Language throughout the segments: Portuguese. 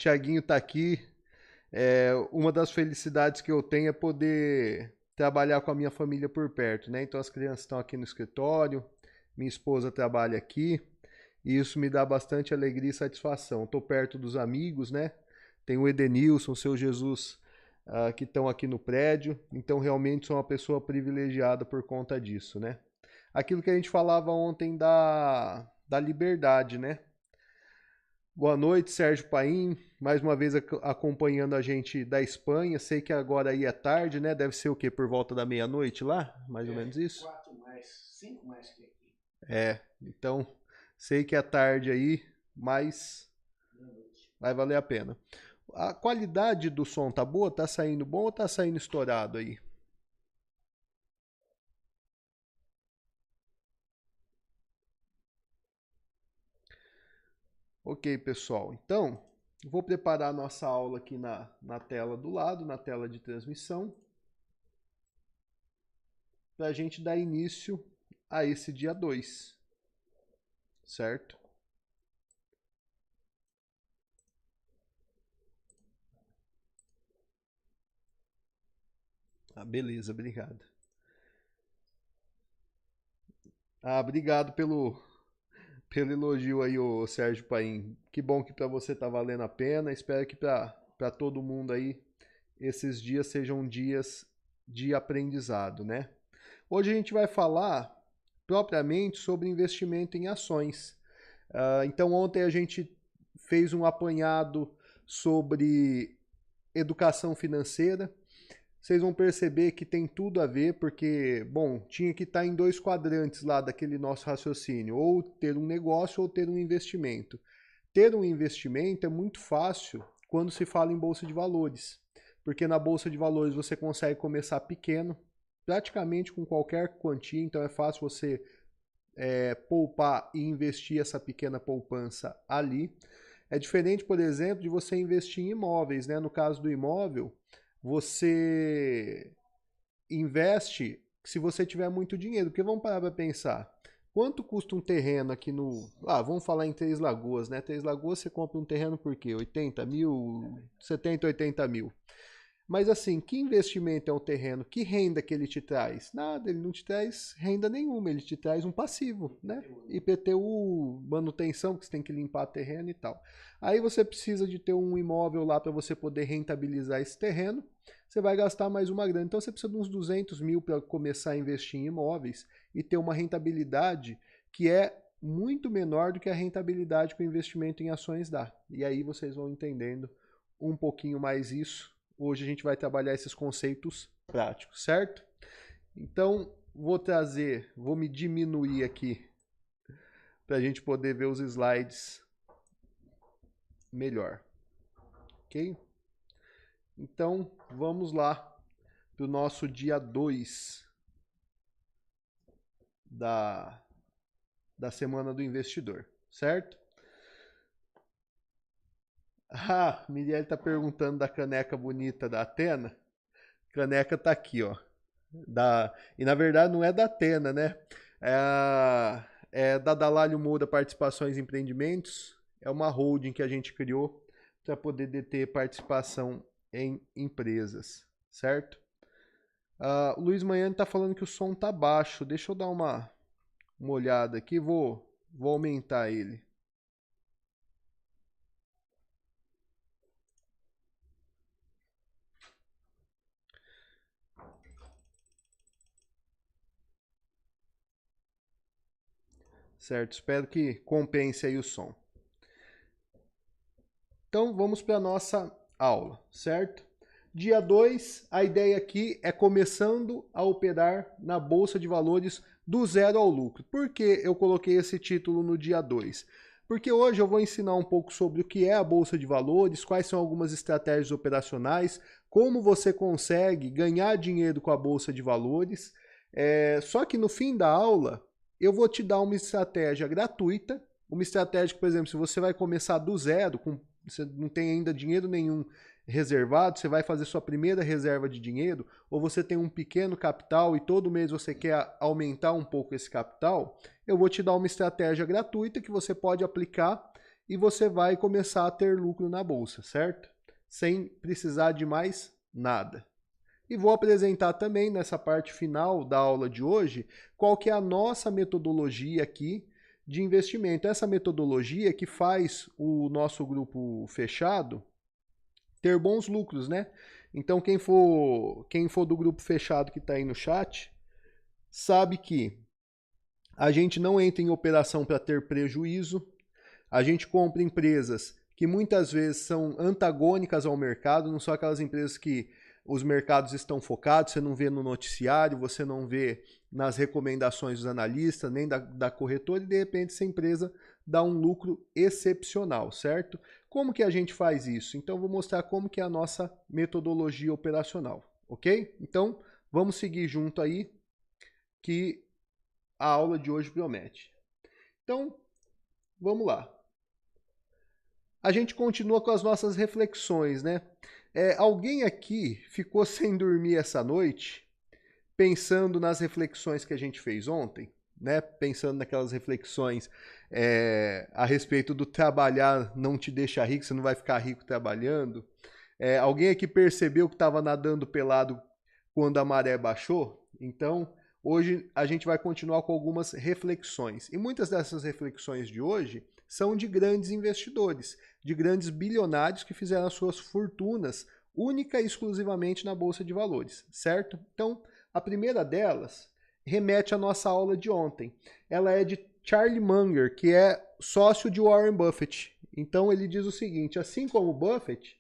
Tiaguinho tá aqui. Uma das felicidades que eu tenho é poder trabalhar com a minha família por perto, né? Então as crianças estão aqui no escritório, minha esposa trabalha aqui, e isso me dá bastante alegria e satisfação. Estou perto dos amigos, né? Tem o Edenilson, o seu Jesus, que estão aqui no prédio, então realmente sou uma pessoa privilegiada por conta disso, né? Aquilo que a gente falava ontem da liberdade, né? Boa noite, Sérgio Paim, mais uma vez acompanhando a gente da Espanha. Sei que agora aí é tarde, né? Deve ser o quê? Por volta da meia-noite lá? Mais ou menos isso? 4 mais, 5 mais que aqui. Então sei que é tarde aí, mas Boa noite. vai valer a pena. A qualidade do som tá boa? Tá saindo bom ou tá saindo estourado aí? Ok, pessoal. Então, vou preparar a nossa aula aqui na tela do lado, na tela de transmissão, para a gente dar início a esse dia 2, certo? Beleza, obrigado. Obrigado pelo elogio aí, ô Sérgio Paim. Que bom que para você tá valendo a pena. Espero que para todo mundo aí esses dias sejam dias de aprendizado, né? Hoje a gente vai falar propriamente sobre investimento em ações. Então ontem a gente fez um apanhado sobre educação financeira. Vocês vão perceber que tem tudo a ver, porque, bom, tinha que estar em dois quadrantes lá daquele nosso raciocínio, ou ter um negócio ou ter um investimento. Ter um investimento é muito fácil quando se fala em bolsa de valores, porque na bolsa de valores você consegue começar pequeno, praticamente com qualquer quantia, então é fácil você poupar e investir essa pequena poupança ali. É diferente, por exemplo, de você investir em imóveis, né? No caso do imóvel, você investe se você tiver muito dinheiro. Porque vamos parar para pensar. Quanto custa um terreno aqui no. Vamos falar em Três Lagoas, né? Três Lagoas você compra um terreno por quê? 80 mil, 70, 80 mil. Mas assim, que investimento é um terreno? Que renda que ele te traz? Nada, ele não te traz renda nenhuma, ele te traz um passivo, né? IPTU, né? IPTU, manutenção, que você tem que limpar terreno e tal. Aí você precisa de ter um imóvel lá para você poder rentabilizar esse terreno. Você vai gastar mais uma grana. Então você precisa de uns 200 mil para começar a investir em imóveis e ter uma rentabilidade que é muito menor do que a rentabilidade que o investimento em ações dá. E aí vocês vão entendendo um pouquinho mais isso. Hoje a gente vai trabalhar esses conceitos práticos, certo? Então, vou me diminuir aqui para a gente poder ver os slides melhor, ok? Então, vamos lá para o nosso dia 2 da, da Semana do Investidor, certo? Miriel está perguntando da caneca bonita da Atena. Caneca tá aqui, ó. E na verdade não é da Atena, né? É da Dalalho Moura Participações e Empreendimentos. É uma holding que a gente criou para poder deter participação em empresas, certo? O Luiz Manhã está falando que o som tá baixo. Deixa eu dar uma olhada aqui. Vou aumentar ele. Certo? Espero que compense aí o som. Então vamos para a nossa aula, certo? Dia 2, a ideia aqui é começando a operar na Bolsa de Valores do zero ao lucro. Por que eu coloquei esse título no dia 2? Porque hoje eu vou ensinar um pouco sobre o que é a Bolsa de Valores, quais são algumas estratégias operacionais, como você consegue ganhar dinheiro com a Bolsa de Valores. Só que no fim da aula eu vou te dar uma estratégia gratuita, uma estratégia que, por exemplo, se você vai começar do zero, você não tem ainda dinheiro nenhum reservado, você vai fazer sua primeira reserva de dinheiro, ou você tem um pequeno capital e todo mês você quer aumentar um pouco esse capital, eu vou te dar uma estratégia gratuita que você pode aplicar e você vai começar a ter lucro na bolsa, certo? Sem precisar de mais nada. E vou apresentar também nessa parte final da aula de hoje qual que é a nossa metodologia aqui de investimento. Essa metodologia que faz o nosso grupo fechado ter bons lucros, né? Então quem for do grupo fechado que está aí no chat, sabe que a gente não entra em operação para ter prejuízo, a gente compra empresas que muitas vezes são antagônicas ao mercado, não são aquelas empresas que os mercados estão focados, você não vê no noticiário, você não vê nas recomendações dos analistas, nem da corretora, e de repente essa empresa dá um lucro excepcional, certo? Como que a gente faz isso? Então vou mostrar como que é a nossa metodologia operacional, ok? Então vamos seguir junto aí, que a aula de hoje promete. Então, vamos lá. A gente continua com as nossas reflexões, né? Alguém aqui ficou sem dormir essa noite, pensando nas reflexões que a gente fez ontem, né? Pensando naquelas reflexões a respeito do trabalhar não te deixa rico, você não vai ficar rico trabalhando. Alguém aqui percebeu que estava nadando pelado quando a maré baixou? Então, hoje a gente vai continuar com algumas reflexões. E muitas dessas reflexões de hoje são de grandes investidores, de grandes bilionários que fizeram as suas fortunas única e exclusivamente na Bolsa de Valores, certo? Então, a primeira delas remete à nossa aula de ontem. Ela é de Charlie Munger, que é sócio de Warren Buffett. Então, ele diz o seguinte: assim como Buffett,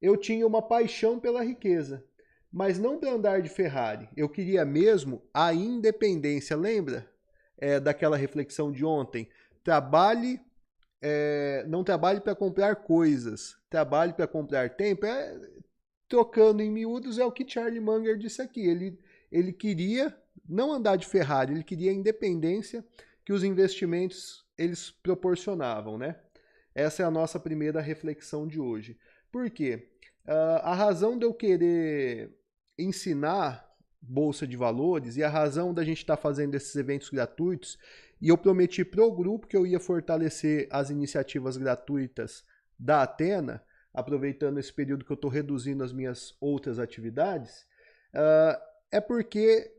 eu tinha uma paixão pela riqueza, mas não para andar de Ferrari. Eu queria mesmo a independência. Lembra daquela reflexão de ontem? Não trabalhe para comprar coisas, trabalhe para comprar tempo. Trocando em miúdos, é o que Charlie Munger disse aqui. Ele queria não andar de Ferrari, ele queria a independência que os investimentos eles proporcionavam, né? Essa é a nossa primeira reflexão de hoje. Por quê? A razão de eu querer ensinar Bolsa de Valores e a razão da gente estar fazendo esses eventos gratuitos, e eu prometi para o grupo que eu ia fortalecer as iniciativas gratuitas da Athena, aproveitando esse período que eu estou reduzindo as minhas outras atividades, é porque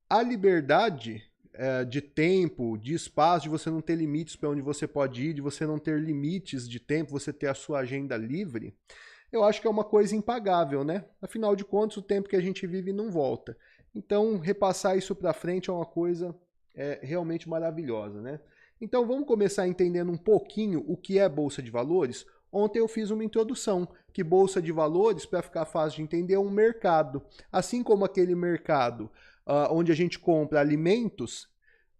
a liberdade de tempo, de espaço, de você não ter limites para onde você pode ir, de você não ter limites de tempo, você ter a sua agenda livre, eu acho que é uma coisa impagável, né? Afinal de contas, o tempo que a gente vive não volta. Então, repassar isso para frente é uma coisa realmente maravilhosa, né? Então, vamos começar entendendo um pouquinho o que é Bolsa de Valores. Ontem eu fiz uma introdução, que Bolsa de Valores, para ficar fácil de entender, é um mercado. Assim como aquele mercado onde a gente compra alimentos,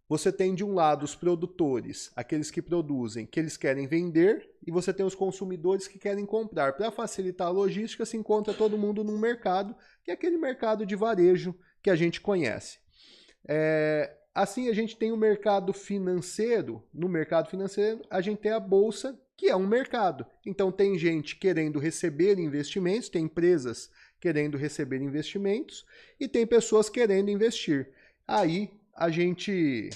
você tem de um lado os produtores, aqueles que produzem, que eles querem vender, e você tem os consumidores que querem comprar. Para facilitar a logística, se encontra todo mundo num mercado, que é aquele mercado de varejo que a gente conhece. Assim, a gente tem o mercado financeiro. No mercado financeiro, a gente tem a bolsa, que é um mercado. Então, tem gente querendo receber investimentos, tem empresas querendo receber investimentos e tem pessoas querendo investir. Aí, a gente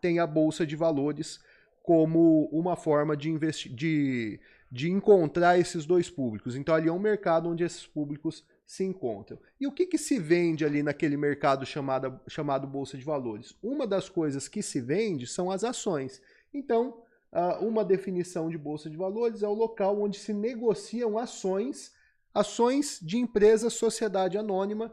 tem a Bolsa de Valores como uma forma de encontrar esses dois públicos. Então, ali é um mercado onde esses públicos se encontram. E o que se vende ali naquele mercado chamado Bolsa de Valores? Uma das coisas que se vende são as ações. Então, uma definição de Bolsa de Valores é o local onde se negociam ações de empresas sociedade anônima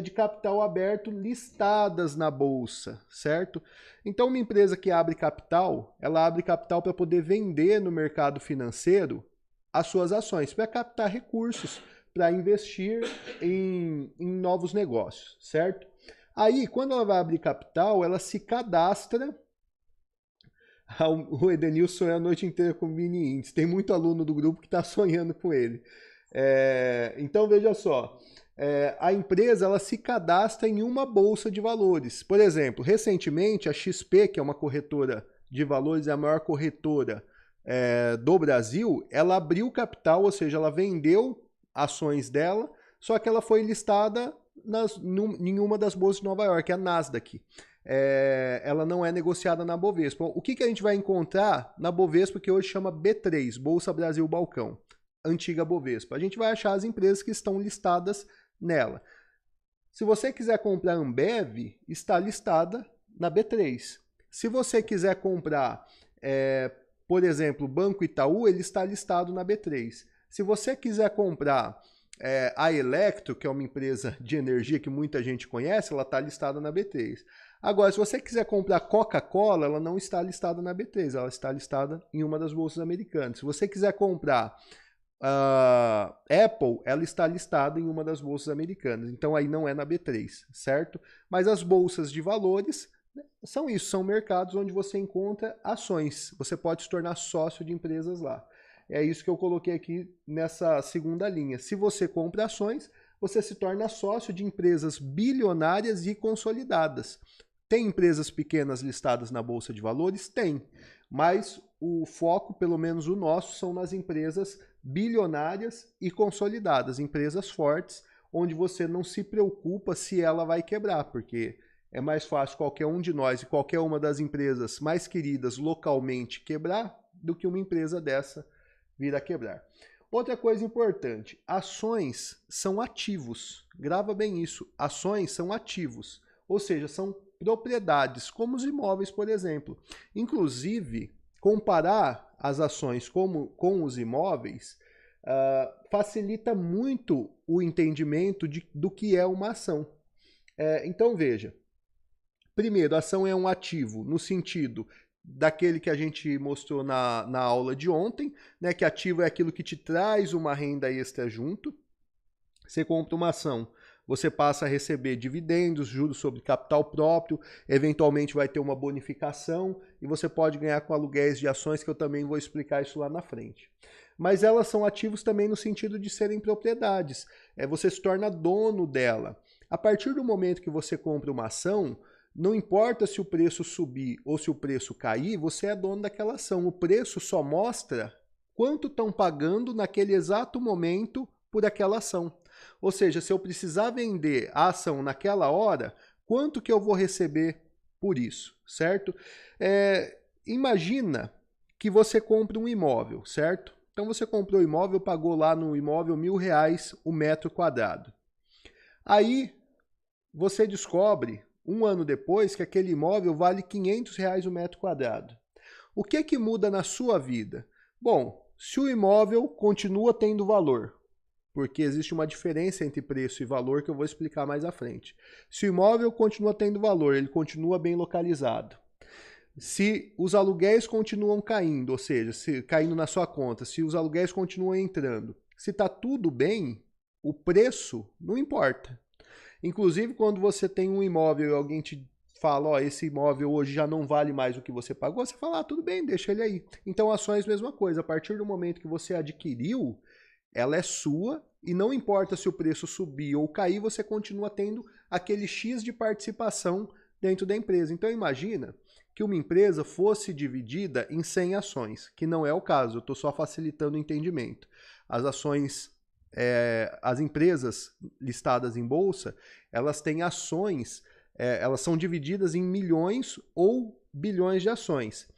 de capital aberto listadas na Bolsa, certo? Então, uma empresa que abre capital, ela abre capital para poder vender no mercado financeiro as suas ações, para captar recursos, para investir em novos negócios, certo? Aí, quando ela vai abrir capital, ela se cadastra. O Edenilson sonha a noite inteira com o mini índice. Tem muito aluno do grupo que está sonhando com ele. Então, veja só. A empresa ela se cadastra em uma bolsa de valores. Por exemplo, recentemente, a XP, que é uma corretora de valores, é a maior corretora do Brasil, ela abriu capital, ou seja, ela vendeu ações dela, só que ela foi listada em uma das bolsas de Nova York, a Nasdaq. ela não é negociada na Bovespa. O que a gente vai encontrar na Bovespa, que hoje chama B3, Bolsa Brasil Balcão, antiga Bovespa? A gente vai achar as empresas que estão listadas nela. Se você quiser comprar Ambev, está listada na B3. Se você quiser comprar, por exemplo, Banco Itaú, ele está listado na B3. Se você quiser comprar a Electro, que é uma empresa de energia que muita gente conhece, ela está listada na B3. Agora, se você quiser comprar Coca-Cola, ela não está listada na B3, ela está listada em uma das bolsas americanas. Se você quiser comprar Apple, ela está listada em uma das bolsas americanas, então aí não é na B3, certo? Mas as bolsas de valores são isso, são mercados onde você encontra ações, você pode se tornar sócio de empresas lá. É isso que eu coloquei aqui nessa segunda linha. Se você compra ações, você se torna sócio de empresas bilionárias e consolidadas. Tem empresas pequenas listadas na Bolsa de Valores? Tem, mas o foco, pelo menos o nosso, são nas empresas bilionárias e consolidadas, empresas fortes, onde você não se preocupa se ela vai quebrar, porque é mais fácil qualquer um de nós e qualquer uma das empresas mais queridas localmente quebrar do que uma empresa dessa vir a quebrar. Outra coisa importante, ações são ativos, grava bem isso, ações são ativos, ou seja, são propriedades, como os imóveis, por exemplo. Inclusive, comparar as ações com os imóveis facilita muito o entendimento do que é uma ação. Então, veja, primeiro, a ação é um ativo no sentido daquele que a gente mostrou na aula de ontem, né, que ativo é aquilo que te traz uma renda extra junto. Você compra uma ação, você passa a receber dividendos, juros sobre capital próprio, eventualmente vai ter uma bonificação e você pode ganhar com aluguéis de ações, que eu também vou explicar isso lá na frente. Mas elas são ativos também no sentido de serem propriedades. Você se torna dono dela. A partir do momento que você compra uma ação, não importa se o preço subir ou se o preço cair, você é dono daquela ação. O preço só mostra quanto estão pagando naquele exato momento por aquela ação. Ou seja, se eu precisar vender a ação naquela hora, quanto que eu vou receber por isso, certo? Imagina que você compra um imóvel, certo? Então você comprou o imóvel, pagou lá no imóvel R$1.000 o metro quadrado. Aí você descobre, um ano depois, que aquele imóvel vale R$500 o metro quadrado. O que muda na sua vida? Bom, se o imóvel continua tendo valor, porque existe uma diferença entre preço e valor que eu vou explicar mais à frente. Se o imóvel continua tendo valor, ele continua bem localizado. Se os aluguéis continuam caindo, ou seja, caindo na sua conta, se os aluguéis continuam entrando, se está tudo bem, o preço não importa. Inclusive, quando você tem um imóvel e alguém te fala, ó, esse imóvel hoje já não vale mais o que você pagou, você fala, tudo bem, deixa ele aí. Então, ações, mesma coisa. A partir do momento que você adquiriu, ela é sua e não importa se o preço subir ou cair, você continua tendo aquele X de participação dentro da empresa. Então, imagina que uma empresa fosse dividida em 100 ações, que não é o caso, eu estou só facilitando o entendimento. As ações, as empresas listadas em bolsa, elas têm ações, elas são divididas em milhões ou bilhões de ações.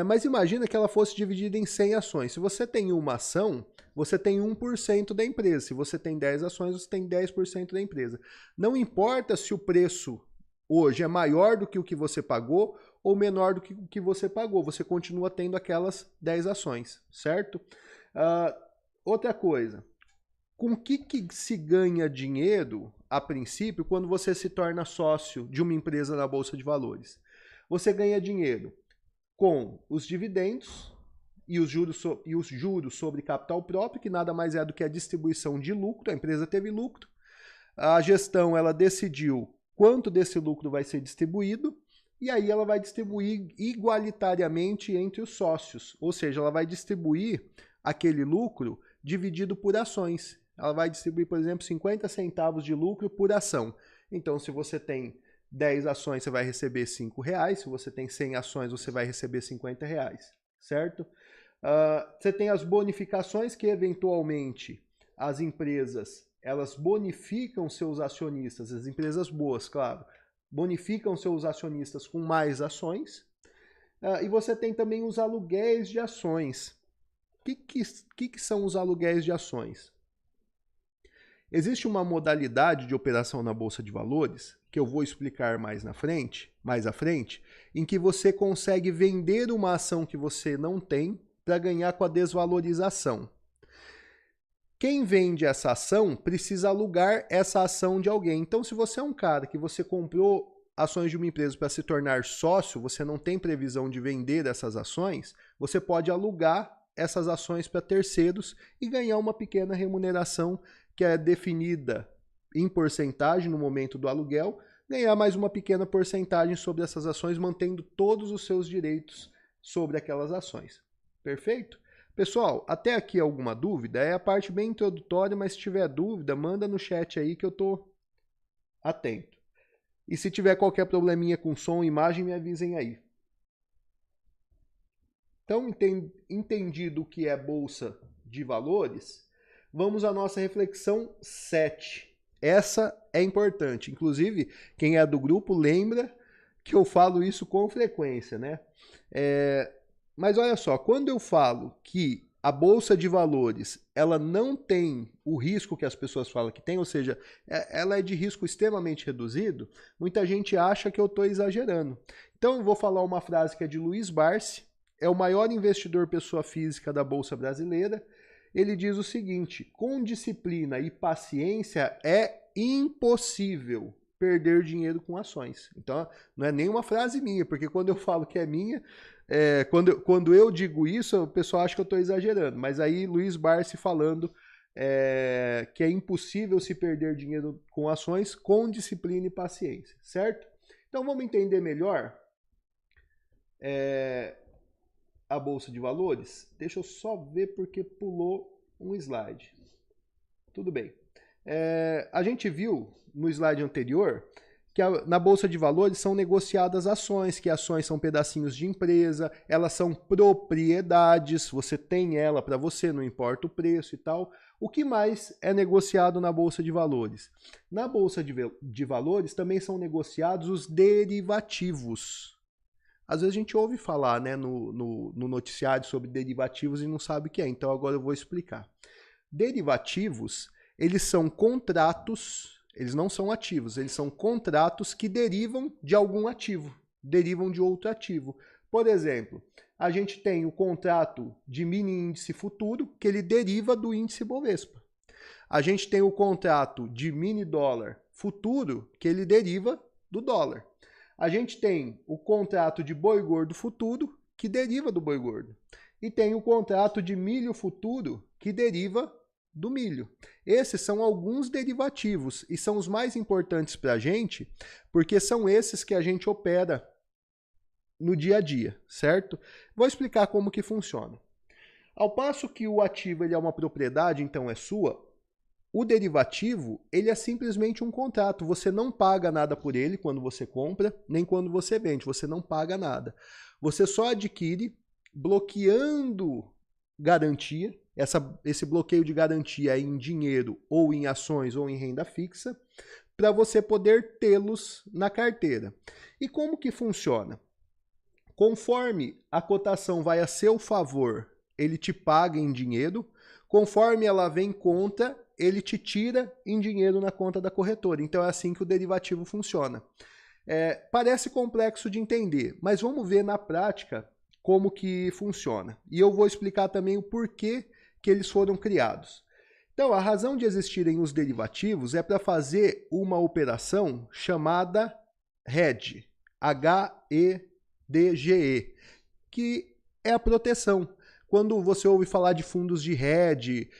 Mas imagina que ela fosse dividida em 100 ações. Se você tem uma ação, você tem 1% da empresa. Se você tem 10 ações, você tem 10% da empresa. Não importa se o preço hoje é maior do que o que você pagou ou menor do que o que você pagou. Você continua tendo aquelas 10 ações, certo? Outra coisa. Com que se ganha dinheiro, a princípio, quando você se torna sócio de uma empresa na Bolsa de Valores? Você ganha dinheiro com os dividendos e os juros sobre capital próprio, que nada mais é do que a distribuição de lucro. A empresa teve lucro, a gestão ela decidiu quanto desse lucro vai ser distribuído, e aí ela vai distribuir igualitariamente entre os sócios, ou seja, ela vai distribuir aquele lucro dividido por ações. Ela vai distribuir, por exemplo, 50 centavos de lucro por ação. Então, se você tem 10 ações, você vai receber R$5. Se você tem 100 ações, você vai receber R$50, certo? Você tem as bonificações, que eventualmente as empresas, elas bonificam seus acionistas, as empresas boas, claro, bonificam seus acionistas com mais ações. E você tem também os aluguéis de ações. O que são os aluguéis de ações? Existe uma modalidade de operação na Bolsa de Valores, que eu vou explicar mais à frente, em que você consegue vender uma ação que você não tem para ganhar com a desvalorização. Quem vende essa ação precisa alugar essa ação de alguém. Então, se você é um cara que você comprou ações de uma empresa para se tornar sócio, você não tem previsão de vender essas ações, você pode alugar essas ações para terceiros e ganhar uma pequena remuneração que é definida em porcentagem no momento do aluguel, ganhar mais uma pequena porcentagem sobre essas ações, mantendo todos os seus direitos sobre aquelas ações. Perfeito? Pessoal, até aqui alguma dúvida? É a parte bem introdutória, mas se tiver dúvida, manda no chat aí que eu estou atento. E se tiver qualquer probleminha com som ou imagem, me avisem aí. Então, entendido o que é Bolsa de Valores, vamos à nossa reflexão 7. Essa é importante. Inclusive, quem é do grupo lembra que eu falo isso com frequência, né? Mas olha só, quando eu falo que a Bolsa de Valores ela não tem o risco que as pessoas falam que tem, ou seja, ela é de risco extremamente reduzido, muita gente acha que eu estou exagerando. Então eu vou falar uma frase que é de Luiz Barsi, é o maior investidor pessoa física da Bolsa Brasileira. Ele diz o seguinte: com disciplina e paciência é impossível perder dinheiro com ações. Então, não é nenhuma frase minha, porque quando eu falo que é minha, quando eu digo isso, o pessoal acha que eu estou exagerando. Mas aí, Luiz Barsi falando que é impossível se perder dinheiro com ações com disciplina e paciência, certo? Então, vamos entender melhor a Bolsa de Valores? Deixa eu só ver porque pulou um slide. Tudo bem. A gente viu no slide anterior que na Bolsa de Valores são negociadas ações, que ações são pedacinhos de empresa, elas são propriedades, você tem ela para você, não importa o preço e tal. O que mais é negociado na Bolsa de Valores? Na Bolsa de Valores também são negociados os derivativos. Às vezes a gente ouve falar, né, no noticiário sobre derivativos e não sabe o que é, então agora eu vou explicar. Derivativos, eles são contratos, eles não são ativos, eles são contratos que derivam de algum ativo, derivam de outro ativo. Por exemplo, a gente tem o contrato de mini índice futuro, que ele deriva do índice Bovespa. A gente tem o contrato de mini dólar futuro, que ele deriva do dólar. A gente tem o contrato de boi gordo futuro, que deriva do boi gordo. E tem o contrato de milho futuro, que deriva do milho. Esses são alguns derivativos e são os mais importantes para a gente, porque são esses que a gente opera no dia a dia, certo? Vou explicar como que funciona. Ao passo que o ativo ele é uma propriedade, então é sua, o derivativo ele é simplesmente um contrato. Você não paga nada por ele quando você compra, nem quando você vende. Você não paga nada. Você só adquire bloqueando garantia. Esse bloqueio de garantia é em dinheiro, ou em ações, ou em renda fixa, para você poder tê-los na carteira. E como que funciona? Conforme a cotação vai a seu favor, ele te paga em dinheiro. Conforme ela vem em conta, ele te tira em dinheiro na conta da corretora. Então é assim que o derivativo funciona. Parece complexo de entender, mas vamos ver na prática como que funciona. E eu vou explicar também o porquê que eles foram criados. Então, a razão de existirem os derivativos é para fazer uma operação chamada hedge, H-E-D-G-E, que é a proteção. Quando você ouve falar de fundos de hedge,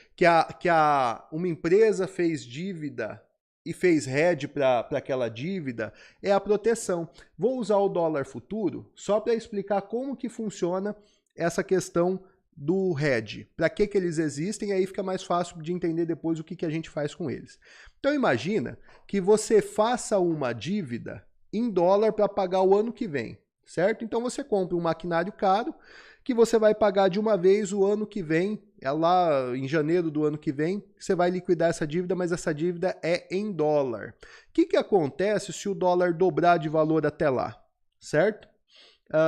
uma empresa fez dívida e fez hedge para aquela dívida, é a proteção. Vou usar o dólar futuro só para explicar como que funciona essa questão do hedge, para que eles existem, e aí fica mais fácil de entender depois o que a gente faz com eles. Então imagina que você faça uma dívida em dólar para pagar o ano que vem, certo? Então você compra um maquinário caro que você vai pagar de uma vez o ano que vem é lá em janeiro do ano que vem, você vai liquidar essa dívida, mas essa dívida é em dólar. O que acontece se o dólar dobrar de valor até lá, certo?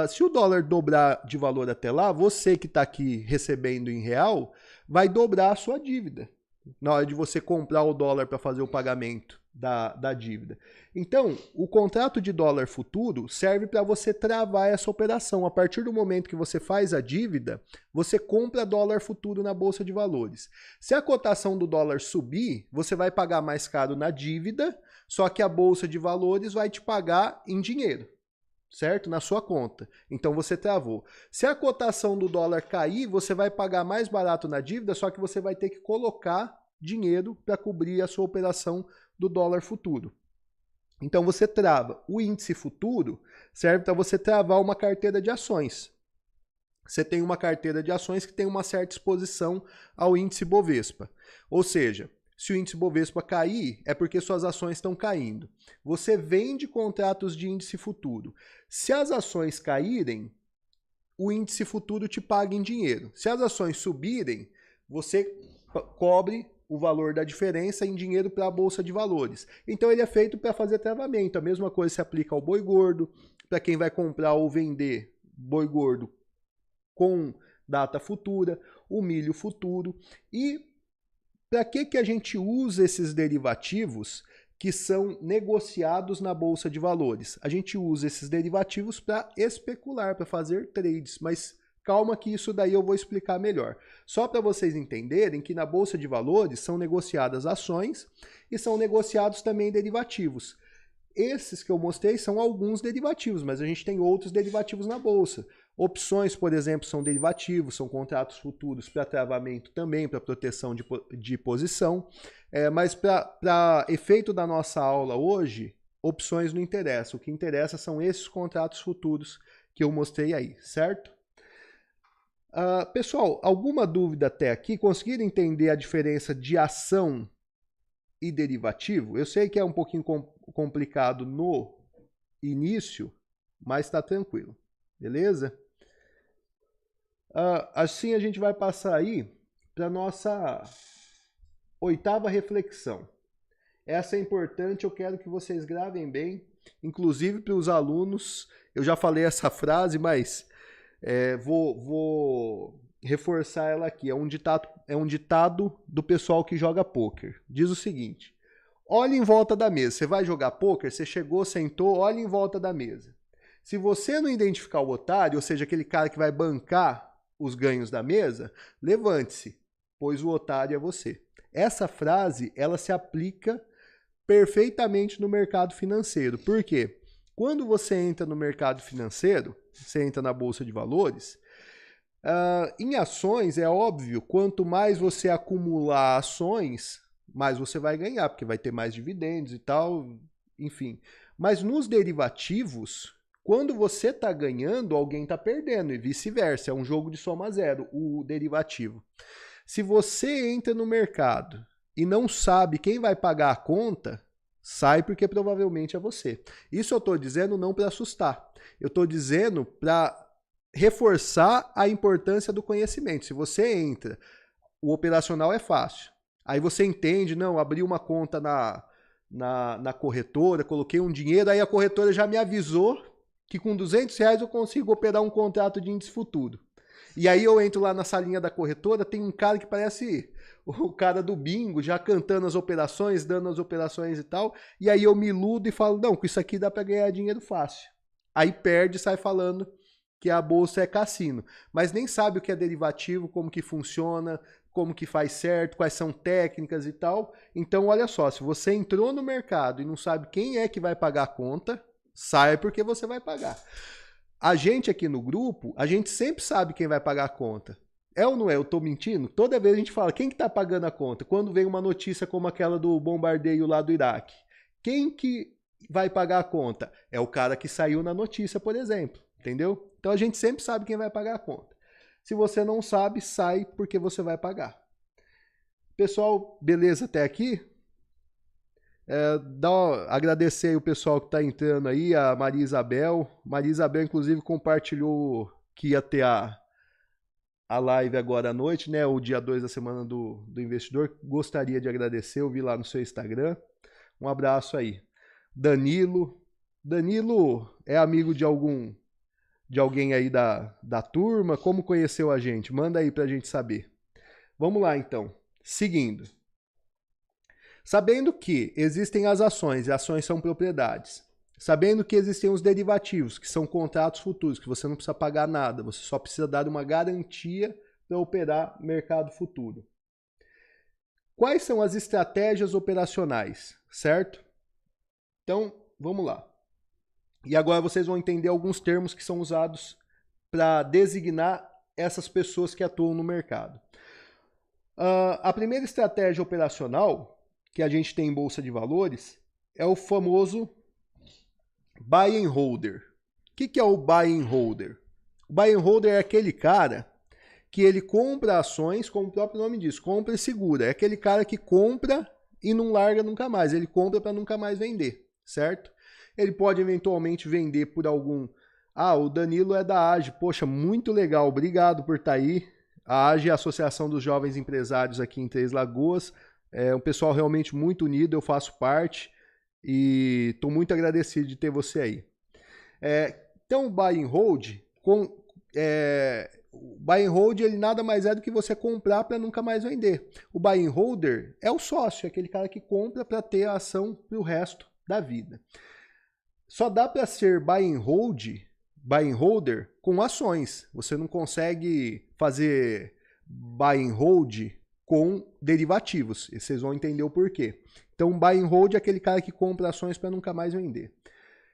Se o dólar dobrar de valor até lá, você que está aqui recebendo em real, vai dobrar a sua dívida na hora de você comprar o dólar para fazer o pagamento da dívida. Então, o contrato de dólar futuro serve para você travar essa operação. A partir do momento que você faz a dívida, você compra dólar futuro na Bolsa de Valores. Se a cotação do dólar subir, você vai pagar mais caro na dívida, só que a Bolsa de Valores vai te pagar em dinheiro, certo? Na sua conta. Então você travou. Se a cotação do dólar cair, você vai pagar mais barato na dívida, só que você vai ter que colocar dinheiro para cobrir a sua operação do dólar futuro. Então você trava. O índice futuro serve para você travar uma carteira de ações. Você tem uma carteira de ações que tem uma certa exposição ao índice Bovespa. Ou seja, se o índice Bovespa cair, é porque suas ações estão caindo. Você vende contratos de índice futuro. Se as ações caírem, o índice futuro te paga em dinheiro. Se as ações subirem, você cobre o valor da diferença em dinheiro para a Bolsa de Valores. Então ele é feito para fazer travamento. A mesma coisa se aplica ao boi gordo, para quem vai comprar ou vender boi gordo com data futura, o milho futuro. E para que a gente usa esses derivativos que são negociados na Bolsa de Valores? A gente usa esses derivativos para especular, para fazer trades, mas calma que isso daí eu vou explicar melhor. Só para vocês entenderem que na Bolsa de Valores são negociadas ações e são negociados também derivativos. Esses que eu mostrei são alguns derivativos, mas a gente tem outros derivativos na Bolsa. Opções, por exemplo, são derivativos, são contratos futuros para travamento também, para proteção de posição. Mas para efeito da nossa aula hoje, opções não interessam. O que interessa são esses contratos futuros que eu mostrei aí, certo? Pessoal, alguma dúvida até aqui? Conseguiram entender a diferença de ação e derivativo? Eu sei que é um pouquinho complicado no início, mas está tranquilo, beleza? Assim a gente vai passar aí para a nossa 8ª reflexão. Essa é importante, eu quero que vocês gravem bem, inclusive para os alunos. Eu já falei essa frase, mas vou reforçar ela aqui. É um ditado do pessoal que joga pôquer. Diz o seguinte: olhe em volta da mesa. Você vai jogar pôquer, você chegou, sentou, olhe em volta da mesa. Se você não identificar o otário, ou seja, aquele cara que vai bancar os ganhos da mesa, levante-se, pois o otário é você. Essa frase, ela se aplica perfeitamente no mercado financeiro. Por quê? Quando você entra no mercado financeiro, você entra na Bolsa de Valores, em ações, é óbvio, quanto mais você acumular ações, mais você vai ganhar, porque vai ter mais dividendos e tal, enfim. Mas nos derivativos, quando você está ganhando, alguém está perdendo e vice-versa. É um jogo de soma zero, o derivativo. Se você entra no mercado e não sabe quem vai pagar a conta, sai porque provavelmente é você. Isso eu estou dizendo não para assustar. Eu estou dizendo para reforçar a importância do conhecimento. Se você entra, o operacional é fácil. Aí você entende, não, abri uma conta na corretora, coloquei um dinheiro, aí a corretora já me avisou que com R$200 eu consigo operar um contrato de índice futuro. E aí eu entro lá na salinha da corretora, tem um cara que parece o cara do bingo, já cantando as operações, dando as operações e tal, e aí eu me iludo e falo, não, com isso aqui dá para ganhar dinheiro fácil. Aí perde e sai falando que a bolsa é cassino, mas nem sabe o que é derivativo, como que funciona, como que faz certo, quais são técnicas e tal. Então, olha só, se você entrou no mercado e não sabe quem é que vai pagar a conta, sai porque você vai pagar. A gente aqui no grupo, a gente sempre sabe quem vai pagar a conta. É ou não é? Eu tô mentindo? Toda vez a gente fala, quem que tá pagando a conta? Quando vem uma notícia como aquela do bombardeio lá do Iraque, quem que vai pagar a conta? É o cara que saiu na notícia, por exemplo, entendeu? Então a gente sempre sabe quem vai pagar a conta. Se você não sabe, sai porque você vai pagar. Pessoal, beleza até aqui? Agradecer aí o pessoal que está entrando aí, a Maria Isabel. Maria Isabel, inclusive, compartilhou que ia ter a live agora à noite, né? O dia 2 da semana do investidor. Gostaria de agradecer, eu vi lá no seu Instagram. Um abraço aí. Danilo. Danilo é amigo de alguém aí da turma? Como conheceu a gente? Manda aí pra gente saber. Vamos lá então. Seguindo. Sabendo que existem as ações, e ações são propriedades. Sabendo que existem os derivativos, que são contratos futuros, que você não precisa pagar nada, você só precisa dar uma garantia para operar mercado futuro. Quais são as estratégias operacionais, certo? Então, vamos lá. E agora vocês vão entender alguns termos que são usados para designar essas pessoas que atuam no mercado. A primeira estratégia operacional que a gente tem em Bolsa de Valores é o famoso Buy and Holder. O que é o Buy and Holder? O Buy and Holder é aquele cara que ele compra ações, como o próprio nome diz, compra e segura. É aquele cara que compra e não larga nunca mais. Ele compra para nunca mais vender, certo? Ele pode eventualmente vender por algum... Ah, o Danilo é da AGE. Poxa, muito legal. Obrigado por estar aí. A AGE é a Associação dos Jovens Empresários aqui em Três Lagoas. É um pessoal realmente muito unido, eu faço parte e estou muito agradecido de ter você aí. Então, o Buy and Hold, o Buy and Hold ele nada mais é do que você comprar para nunca mais vender. O Buy and Holder é o sócio, é aquele cara que compra para ter a ação para o resto da vida. Só dá para ser Buy and Holder com ações. Você não consegue fazer Buy and Hold com derivativos. E vocês vão entender o porquê. Então, Buy and Hold é aquele cara que compra ações para nunca mais vender.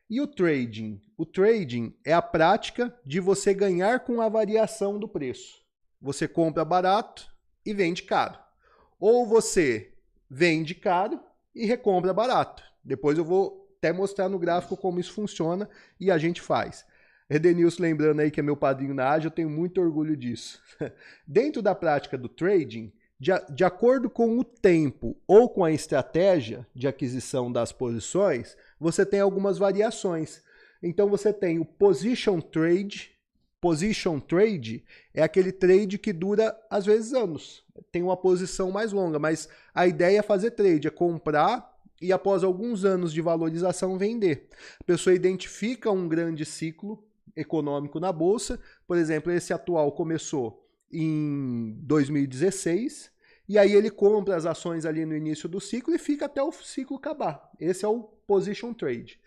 E o trading? O trading é a prática de você ganhar com a variação do preço. Você compra barato e vende caro. Ou você vende caro e recompra barato. Depois eu vou até mostrar no gráfico como isso funciona e a gente faz. Edenilson lembrando aí que é meu padrinho na AGE, eu tenho muito orgulho disso. Dentro da prática do trading, de acordo com o tempo ou com a estratégia de aquisição das posições, você tem algumas variações. Então você tem o position trade. Position trade é aquele trade que dura às vezes anos. Tem uma posição mais longa, mas a ideia é fazer trade, é comprar e após alguns anos de valorização vender. A pessoa identifica um grande ciclo econômico na bolsa. Por exemplo, esse atual começou em 2016, e aí ele compra as ações ali no início do ciclo e fica até o ciclo acabar. Esse é o position trade.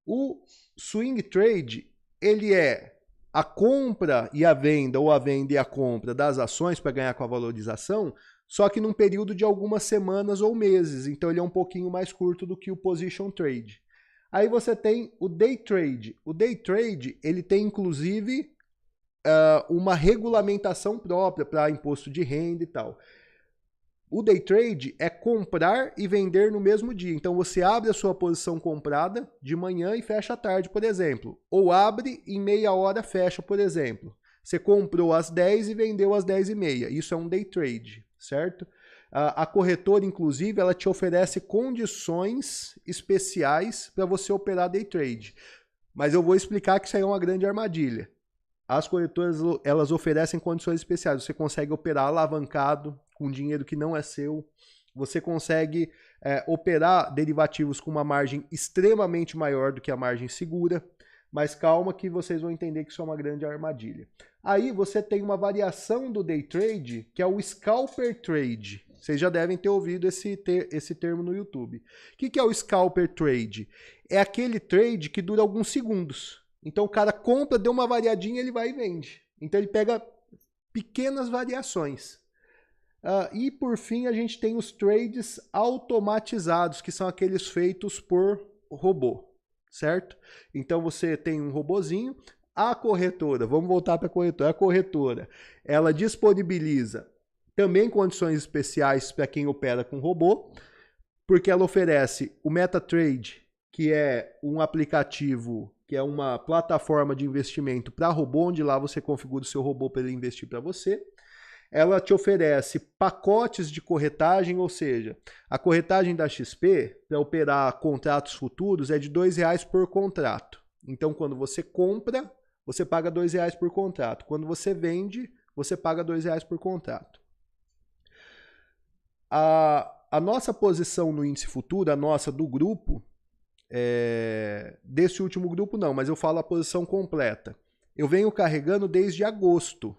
O swing trade, ele é a compra e a venda, ou a venda e a compra das ações para ganhar com a valorização, só que num período de algumas semanas ou meses. Então ele é um pouquinho mais curto do que o position trade. Aí você tem o day trade. O day trade, ele tem inclusive uma regulamentação própria para imposto de renda e tal. O day trade é comprar e vender no mesmo dia. Então você abre a sua posição comprada de manhã e fecha à tarde, por exemplo. Ou abre e em meia hora fecha, por exemplo. Você comprou às 10 e vendeu às 10h30. Isso é um day trade, certo? A corretora, inclusive, ela te oferece condições especiais para você operar day trade. Mas eu vou explicar que isso aí é uma grande armadilha. As corretoras, elas oferecem condições especiais. Você consegue operar alavancado com dinheiro que não é seu. Você consegue operar derivativos com uma margem extremamente maior do que a margem segura. Mas calma que vocês vão entender que isso é uma grande armadilha. Aí você tem uma variação do day trade, que é o scalper trade. Vocês já devem ter ouvido esse termo no YouTube. O que é o scalper trade? É aquele trade que dura alguns segundos. Então o cara compra, deu uma variadinha, ele vai e vende. Então ele pega pequenas variações. E por fim a gente tem os trades automatizados, que são aqueles feitos por robô, certo? Então você tem um robozinho, a corretora, vamos voltar para a corretora, ela disponibiliza também condições especiais para quem opera com robô, porque ela oferece o MetaTrade, que é um aplicativo, que é uma plataforma de investimento para robô, onde lá você configura o seu robô para ele investir para você. Ela te oferece pacotes de corretagem, ou seja, a corretagem da XP, para operar contratos futuros, é de R$2 por contrato. Então, quando você compra, você paga R$2 por contrato. Quando você vende, você paga R$2 por contrato. A nossa posição no índice futuro, a nossa do grupo, desse último grupo não, mas eu falo a posição completa. Eu venho carregando desde agosto.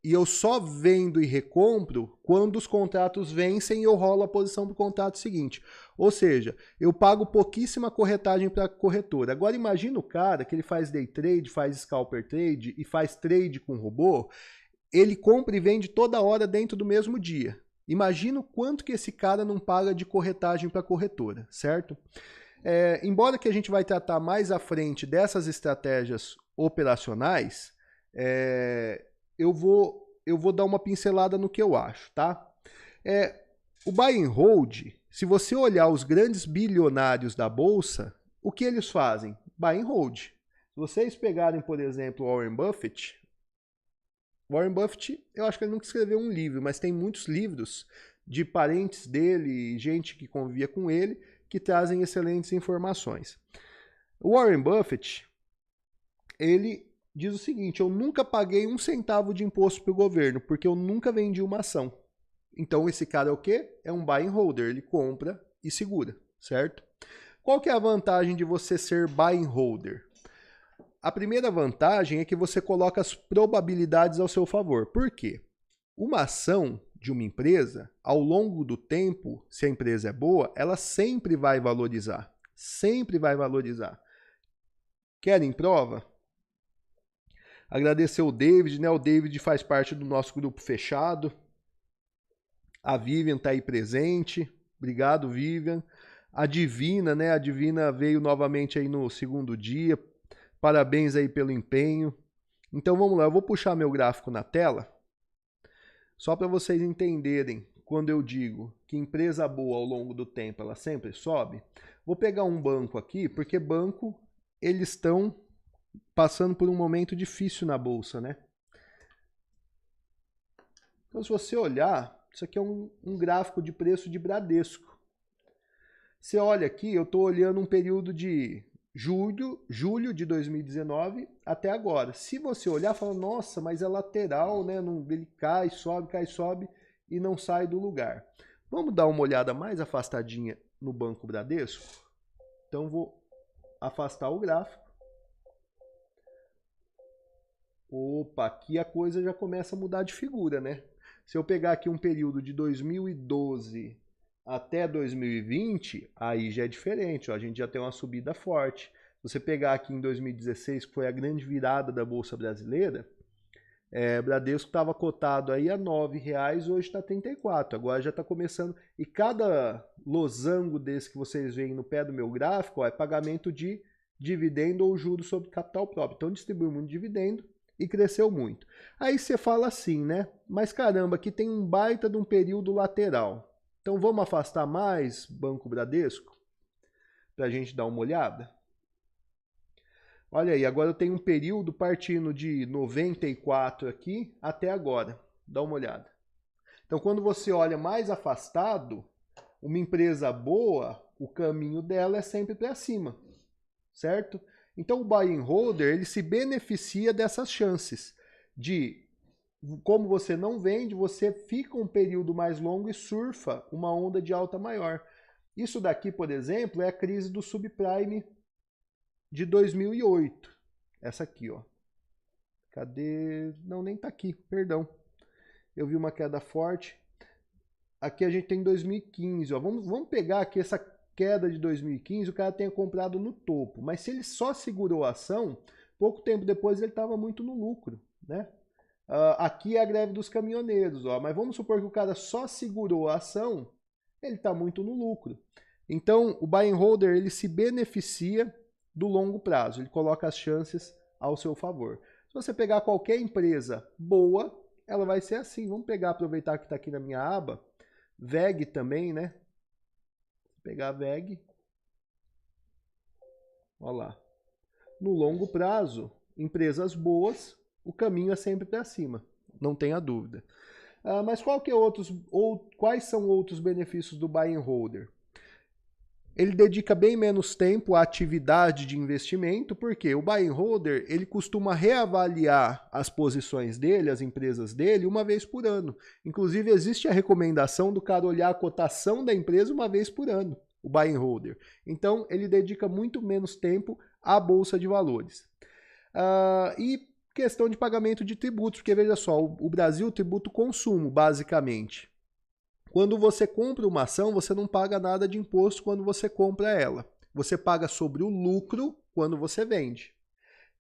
E eu só vendo e recompro quando os contratos vencem e eu rolo a posição para o contrato seguinte. Ou seja, eu pago pouquíssima corretagem para a corretora. Agora imagina o cara que ele faz day trade, faz scalper trade e faz trade com robô. Ele compra e vende toda hora dentro do mesmo dia. Imagina o quanto que esse cara não paga de corretagem para a corretora, certo? Embora que a gente vai tratar mais à frente dessas estratégias operacionais, eu vou dar uma pincelada no que eu acho, tá? O buy and hold, se você olhar os grandes bilionários da bolsa, o que eles fazem? Buy and hold. Se vocês pegarem, por exemplo, Warren Buffett, eu acho que ele nunca escreveu um livro, mas tem muitos livros de parentes dele, gente que convivia com ele, que trazem excelentes informações. O Warren Buffett, ele diz o seguinte: eu nunca paguei um centavo de imposto para o governo, porque eu nunca vendi uma ação. Então esse cara é o quê? É um buy and holder, ele compra e segura, certo? Qual que é a vantagem de você ser buy and holder? A primeira vantagem é que você coloca as probabilidades ao seu favor. Por quê? Uma ação de uma empresa, ao longo do tempo, se a empresa é boa, ela sempre vai valorizar. Sempre vai valorizar. Querem prova? Agradecer o David, né? O David faz parte do nosso grupo fechado. A Vivian está aí presente. Obrigado, Vivian. A Divina, né? A Divina veio novamente aí no segundo dia. Parabéns aí pelo empenho. Então vamos lá, eu vou puxar meu gráfico na tela, só para vocês entenderem quando eu digo que empresa boa ao longo do tempo ela sempre sobe. Vou pegar um banco aqui, porque banco eles estão passando por um momento difícil na bolsa, né? Então se você olhar, isso aqui é um gráfico de preço de Bradesco. Você olha aqui, eu estou olhando um período de julho de 2019 até agora. Se você olhar, fala, nossa, mas é lateral, né? Ele cai, sobe e não sai do lugar. Vamos dar uma olhada mais afastadinha no Banco Bradesco? Então vou afastar o gráfico. Opa, aqui a coisa já começa a mudar de figura, né? Se eu pegar aqui um período de 2012 até 2020, aí já é diferente, ó, a gente já tem uma subida forte. Se você pegar aqui em 2016, que foi a grande virada da Bolsa Brasileira, Bradesco estava cotado aí a R$ 9,00, hoje está 34. Agora já está começando, e cada losango desse que vocês veem no pé do meu gráfico, ó, é pagamento de dividendo ou juros sobre capital próprio. Então distribuiu muito dividendo e cresceu muito. Aí você fala assim, né? Mas caramba, aqui tem um baita de um período lateral. Então vamos afastar mais Banco Bradesco para a gente dar uma olhada? Olha aí, agora eu tenho um período partindo de 94 aqui até agora. Dá uma olhada. Então quando você olha mais afastado, uma empresa boa, o caminho dela é sempre para cima, certo? Então o buy and holder, ele se beneficia dessas chances de, como você não vende, você fica um período mais longo e surfa uma onda de alta maior. Isso daqui, por exemplo, é a crise do subprime de 2008. Essa aqui, ó. Cadê? Não, nem tá aqui, perdão. Eu vi uma queda forte. Aqui a gente tem 2015, ó. Vamos pegar aqui essa queda de 2015, o cara tenha comprado no topo. Mas se ele só segurou a ação, pouco tempo depois ele estava muito no lucro, né? Aqui é a greve dos caminhoneiros, ó, mas vamos supor que o cara só segurou a ação, ele está muito no lucro. Então, o buy and holder, ele se beneficia do longo prazo, ele coloca as chances ao seu favor. Se você pegar qualquer empresa boa, ela vai ser assim. Vamos pegar, aproveitar que está aqui na minha aba, VEG também, né? Vou pegar a VEG. Olha lá. No longo prazo, empresas boas, o caminho é sempre para cima, não tenha dúvida. Mas quais são outros benefícios do buy and holder? ele dedica bem menos tempo à atividade de investimento, porque o buy and holder, ele costuma reavaliar as posições dele, as empresas dele, uma vez por ano. Inclusive, existe a recomendação do cara olhar a cotação da empresa uma vez por ano, o buy and holder. Então, ele dedica muito menos tempo à bolsa de valores. E questão de pagamento de tributos, porque veja só, o Brasil tributa o consumo, basicamente. Quando você compra uma ação, você não paga nada de imposto quando você compra ela. Você paga sobre o lucro quando você vende.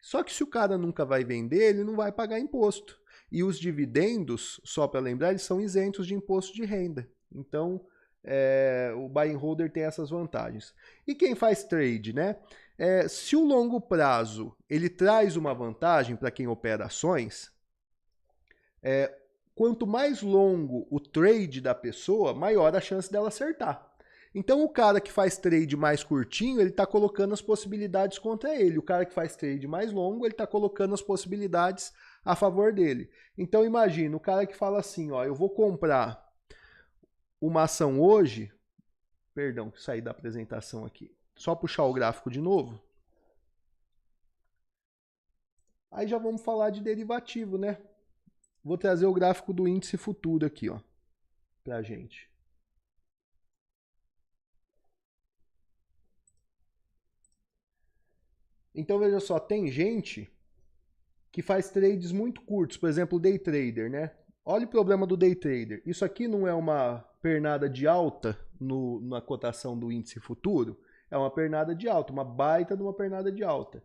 Só que se o cara nunca vai vender, ele não vai pagar imposto. E os dividendos, só para lembrar, eles são isentos de imposto de renda. Então, o buy and holder tem essas vantagens. E quem faz trade, né? Se o longo prazo ele traz uma vantagem para quem opera ações, quanto mais longo o trade da pessoa, maior a chance dela acertar. Então o cara que faz trade mais curtinho, ele está colocando as possibilidades contra ele. O cara que faz trade mais longo, ele está colocando as possibilidades a favor dele. Então imagina, o cara que fala assim, ó, eu vou comprar uma ação hoje, perdão, saí da apresentação aqui, só puxar o gráfico de novo. Aí já vamos falar de derivativo, né? Vou trazer o gráfico do índice futuro aqui, ó, pra gente. Então veja só, tem gente que faz trades muito curtos, por exemplo, o day trader, né? Olha o problema do day trader. Isso aqui não é uma pernada de alta na cotação do índice futuro, é uma pernada de alta, uma baita de uma pernada de alta.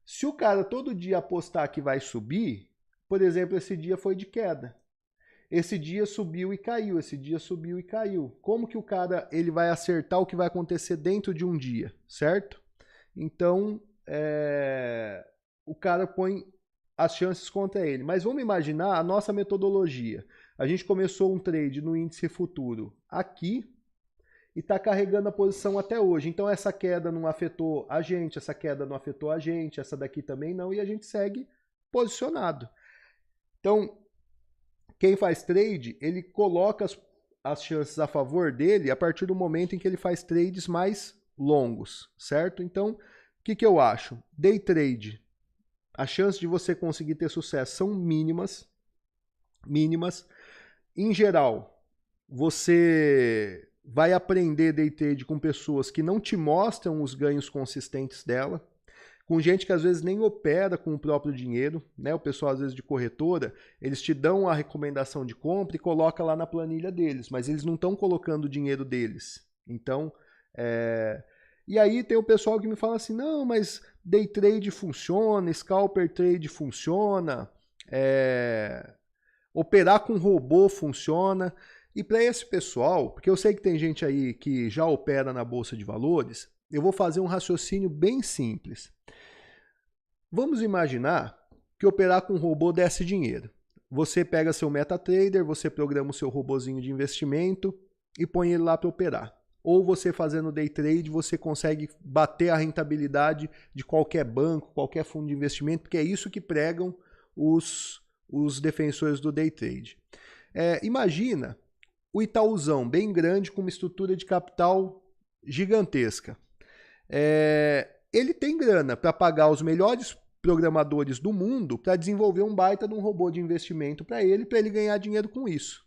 Se o cara todo dia apostar que vai subir, por exemplo, esse dia foi de queda. Esse dia subiu e caiu, esse dia subiu e caiu. Como que o cara ele vai acertar o que vai acontecer dentro de um dia, certo? Então, o cara põe as chances contra ele. Mas vamos imaginar a nossa metodologia. A gente começou um trade no índice futuro aqui e está carregando a posição até hoje. Então essa queda não afetou a gente, essa queda não afetou a gente, essa daqui também não, e a gente segue posicionado. Então, quem faz trade, ele coloca as chances a favor dele a partir do momento em que ele faz trades mais longos, certo? Então, o que eu acho? Day trade, a chance de você conseguir ter sucesso são mínimas. Em geral, você vai aprender day trade com pessoas que não te mostram os ganhos consistentes dela, com gente que às vezes nem opera com o próprio dinheiro, né? O pessoal às vezes de corretora, eles te dão a recomendação de compra e coloca lá na planilha deles, mas eles não estão colocando o dinheiro deles. Então, e aí tem o pessoal que me fala assim, não, mas day trade funciona, scalper trade funciona, operar com robô funciona. E para esse pessoal, porque eu sei que tem gente aí que já opera na Bolsa de Valores, eu vou fazer um raciocínio bem simples. Vamos imaginar que operar com robô desse dinheiro. Você pega seu MetaTrader, você programa o seu robozinho de investimento e põe ele lá para operar. Ou você fazendo day trade, você consegue bater a rentabilidade de qualquer banco, qualquer fundo de investimento, porque é isso que pregam os defensores do day trade. Imagina o Itaúzão, bem grande, com uma estrutura de capital gigantesca. Ele tem grana para pagar os melhores programadores do mundo para desenvolver um baita de um robô de investimento para ele ganhar dinheiro com isso.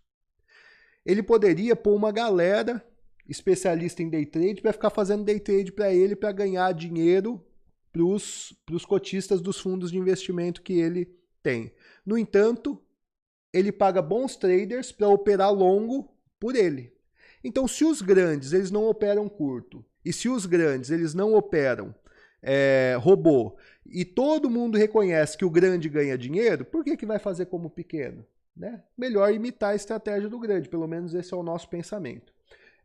Ele poderia pôr uma galera especialista em day trade para ficar fazendo day trade para ele para ganhar dinheiro para os cotistas dos fundos de investimento que ele tem. No entanto, ele paga bons traders para operar longo por ele. Então, se os grandes eles não operam curto e se os grandes eles não operam robô e todo mundo reconhece que o grande ganha dinheiro, por que vai fazer como o pequeno? Né? Melhor imitar a estratégia do grande, pelo menos esse é o nosso pensamento.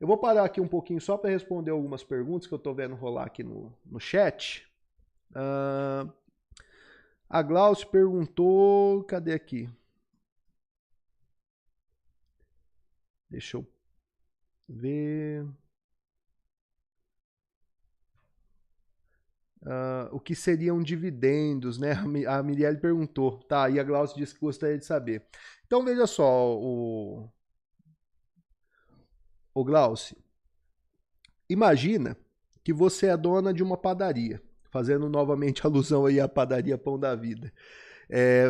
Eu vou parar aqui um pouquinho só para responder algumas perguntas que eu estou vendo rolar aqui no chat. A Glaucio perguntou, cadê aqui? Deixa eu ver. O que seriam dividendos, né? A Mirielle perguntou. Tá, e a Glaucio disse que gostaria de saber. Então, veja só, o Glaucio. Imagina que você é dona de uma padaria, fazendo novamente alusão aí à padaria Pão da Vida.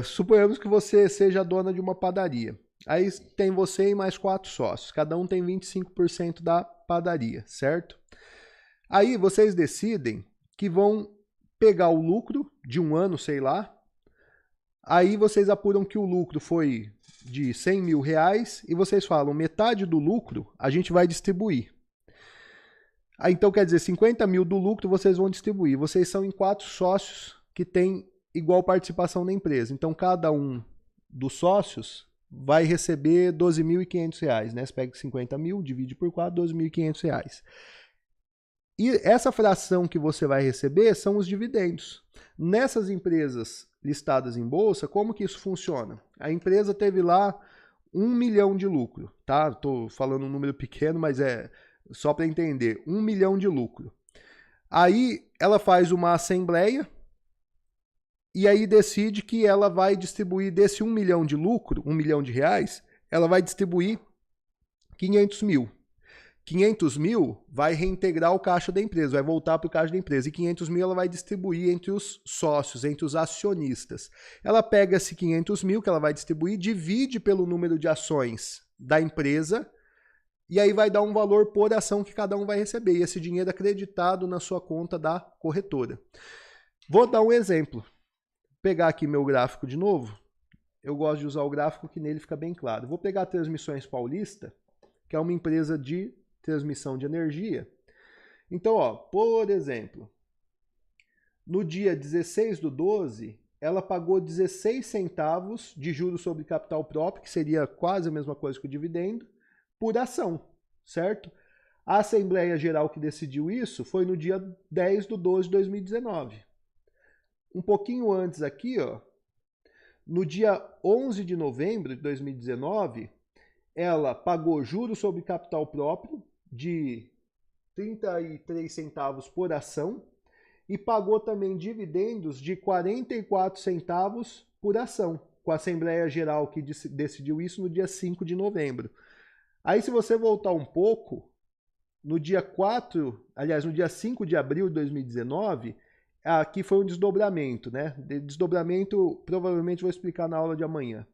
Suponhamos que você seja dona de uma padaria. Aí tem você e mais 4 sócios. Cada um tem 25% da padaria, certo? Aí vocês decidem que vão pegar o lucro de um ano, sei lá. Aí vocês apuram que o lucro foi de 100 mil reais e vocês falam, metade do lucro a gente vai distribuir. Aí, então quer dizer, 50 mil do lucro vocês vão distribuir. Vocês são em 4 sócios que têm igual participação na empresa. Então cada um dos sócios vai receber R$ 12.500, né? Você pega 50 mil, divide por 4, R$ 12.500. E essa fração que você vai receber são os dividendos. Nessas empresas listadas em bolsa, como que isso funciona? A empresa teve lá 1 milhão de lucro, tá? Estou falando um número pequeno, mas é só para entender. 1 milhão de lucro. Aí ela faz uma assembleia e aí decide que ela vai distribuir desse 1 milhão de lucro, 1 milhão de reais, ela vai distribuir 500 mil. 500 mil vai reintegrar o caixa da empresa, vai voltar para o caixa da empresa. E 500 mil ela vai distribuir entre os sócios, entre os acionistas. Ela pega esse 500 mil que ela vai distribuir, divide pelo número de ações da empresa e aí vai dar um valor por ação que cada um vai receber. E esse dinheiro é acreditado na sua conta da corretora. Vou dar um exemplo. Vou pegar aqui meu gráfico de novo. Eu gosto de usar o gráfico que nele fica bem claro. Vou pegar a Transmissões Paulista, que é uma empresa de transmissão de energia. Então, ó, por exemplo, no dia 16/12, ela pagou 16 centavos de juros sobre capital próprio, que seria quase a mesma coisa que o dividendo, por ação, certo? A Assembleia Geral que decidiu isso foi no dia 10/12 de 2019. Um pouquinho antes aqui, ó, no dia 11 de novembro de 2019, ela pagou juros sobre capital próprio de 33 centavos por ação e pagou também dividendos de 44 centavos por ação, com a Assembleia Geral que decidiu isso no dia 5 de novembro. Aí se você voltar um pouco, no dia 5 de abril de 2019, aqui foi um desdobramento, né? Desdobramento provavelmente vou explicar na aula de amanhã.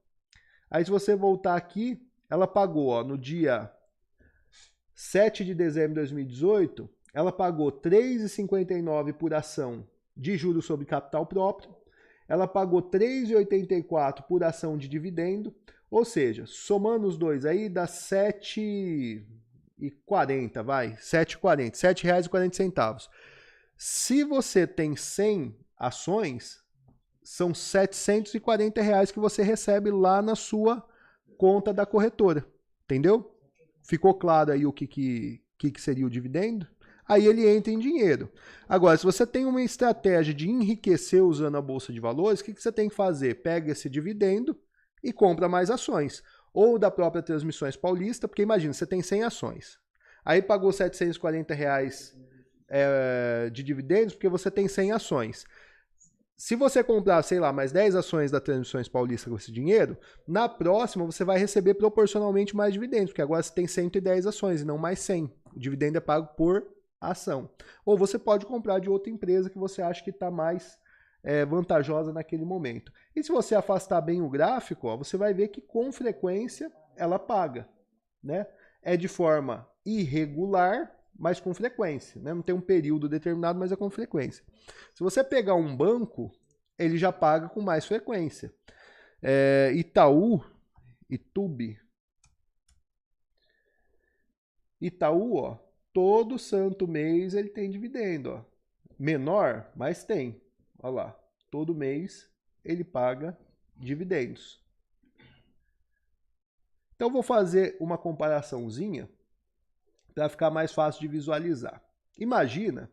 Aí se você voltar aqui, ela pagou, ó, no dia 7 de dezembro de 2018, ela pagou R$ 3,59 por ação de juros sobre capital próprio, ela pagou R$ 3,84 por ação de dividendo, ou seja, somando os dois aí dá R$ 7,40, vai, R$ 7,40. Se você tem 100 ações, são R$ 740 que você recebe lá na sua conta da corretora, entendeu? Ficou claro aí o que seria o dividendo? Aí ele entra em dinheiro. Agora, se você tem uma estratégia de enriquecer usando a Bolsa de Valores, o que você tem que fazer? Pega esse dividendo e compra mais ações. Ou da própria Transmissões Paulista, porque imagina, você tem 100 ações. Aí pagou R$ 740 de dividendos porque você tem 100 ações. Se você comprar, sei lá, mais 10 ações da Transmissões Paulista com esse dinheiro, na próxima você vai receber proporcionalmente mais dividendos, porque agora você tem 110 ações e não mais 100. O dividendo é pago por ação. Ou você pode comprar de outra empresa que você acha que está mais vantajosa naquele momento. E se você afastar bem o gráfico, ó, você vai ver que com frequência ela paga, né? É de forma irregular, mas com frequência, né? Não tem um período determinado, mas é com frequência. Se você pegar um banco, ele já paga com mais frequência. Itaú, ó, todo santo mês ele tem dividendo, ó. Menor, mas tem. Olha lá, todo mês ele paga dividendos. Então vou fazer uma comparaçãozinha para ficar mais fácil de visualizar. Imagina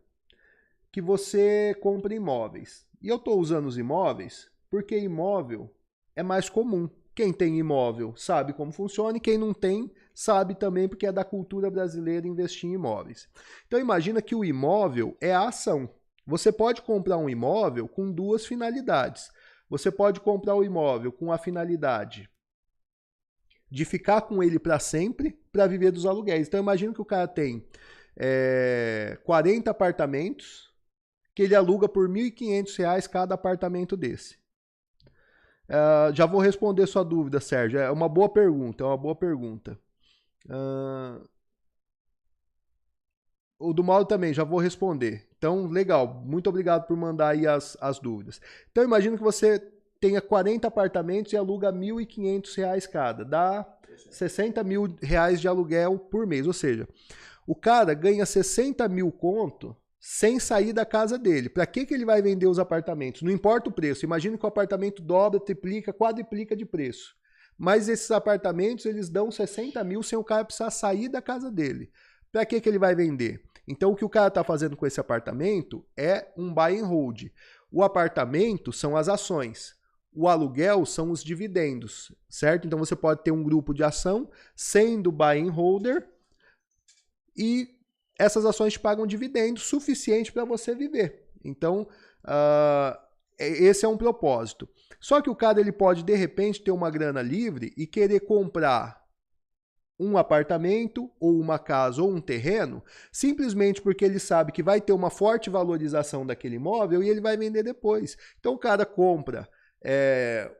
que você compra imóveis. E eu estou usando os imóveis porque imóvel é mais comum. Quem tem imóvel sabe como funciona e quem não tem sabe também porque é da cultura brasileira investir em imóveis. Então imagina que o imóvel é a ação. Você pode comprar um imóvel com duas finalidades. Você pode comprar o imóvel com a finalidade de ficar com ele para sempre, para viver dos aluguéis. Então imagina que o cara tem 40 apartamentos que ele aluga por R$ 1.500 cada apartamento desse. Já vou responder sua dúvida, Sérgio. É uma boa pergunta, O do Mauro também, já vou responder. Então, legal. Muito obrigado por mandar aí as dúvidas. Então, imagina que você tenha 40 apartamentos e aluga R$ 1.500 cada. Dá R$ 60 mil de aluguel por mês. Ou seja, o cara ganha 60 mil conto sem sair da casa dele. Para que ele vai vender os apartamentos? Não importa o preço. Imagina que o apartamento dobra, triplica, quadriplica de preço. Mas esses apartamentos, eles dão 60 mil sem o cara precisar sair da casa dele. Para que ele vai vender? Então, o que o cara está fazendo com esse apartamento é um buy and hold. O apartamento são as ações. O aluguel são os dividendos, certo? Então, você pode ter um grupo de ação sendo buy and holder e essas ações te pagam dividendos suficiente para você viver. Então, esse é um propósito. Só que o cara ele pode, de repente, ter uma grana livre e querer comprar um apartamento, ou uma casa, ou um terreno, simplesmente porque ele sabe que vai ter uma forte valorização daquele imóvel e ele vai vender depois. Então o cara compra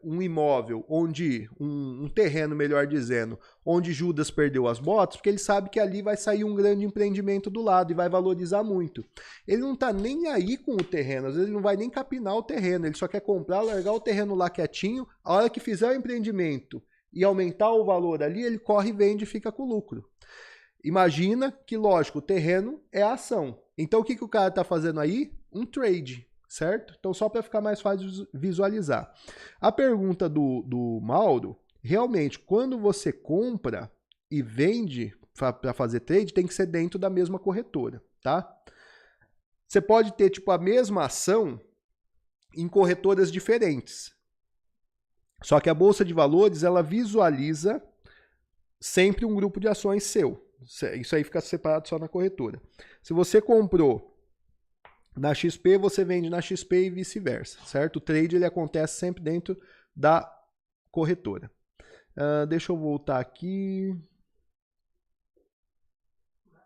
um imóvel, um terreno, melhor dizendo, onde Judas perdeu as botas, porque ele sabe que ali vai sair um grande empreendimento do lado e vai valorizar muito. Ele não está nem aí com o terreno, às vezes ele não vai nem capinar o terreno, ele só quer comprar, largar o terreno lá quietinho, a hora que fizer o empreendimento e aumentar o valor ali, ele corre e vende e fica com lucro. Imagina que, lógico, o terreno é a ação. Então, o que o cara está fazendo aí? Um trade, certo? Então, só para ficar mais fácil visualizar. A pergunta do Mauro, realmente, quando você compra e vende para fazer trade, tem que ser dentro da mesma corretora, tá? Você pode ter, tipo, a mesma ação em corretoras diferentes. Só que a Bolsa de Valores, ela visualiza sempre um grupo de ações seu. Isso aí fica separado só na corretora. Se você comprou na XP, você vende na XP e vice-versa, certo? O trade ele acontece sempre dentro da corretora. Deixa eu voltar aqui.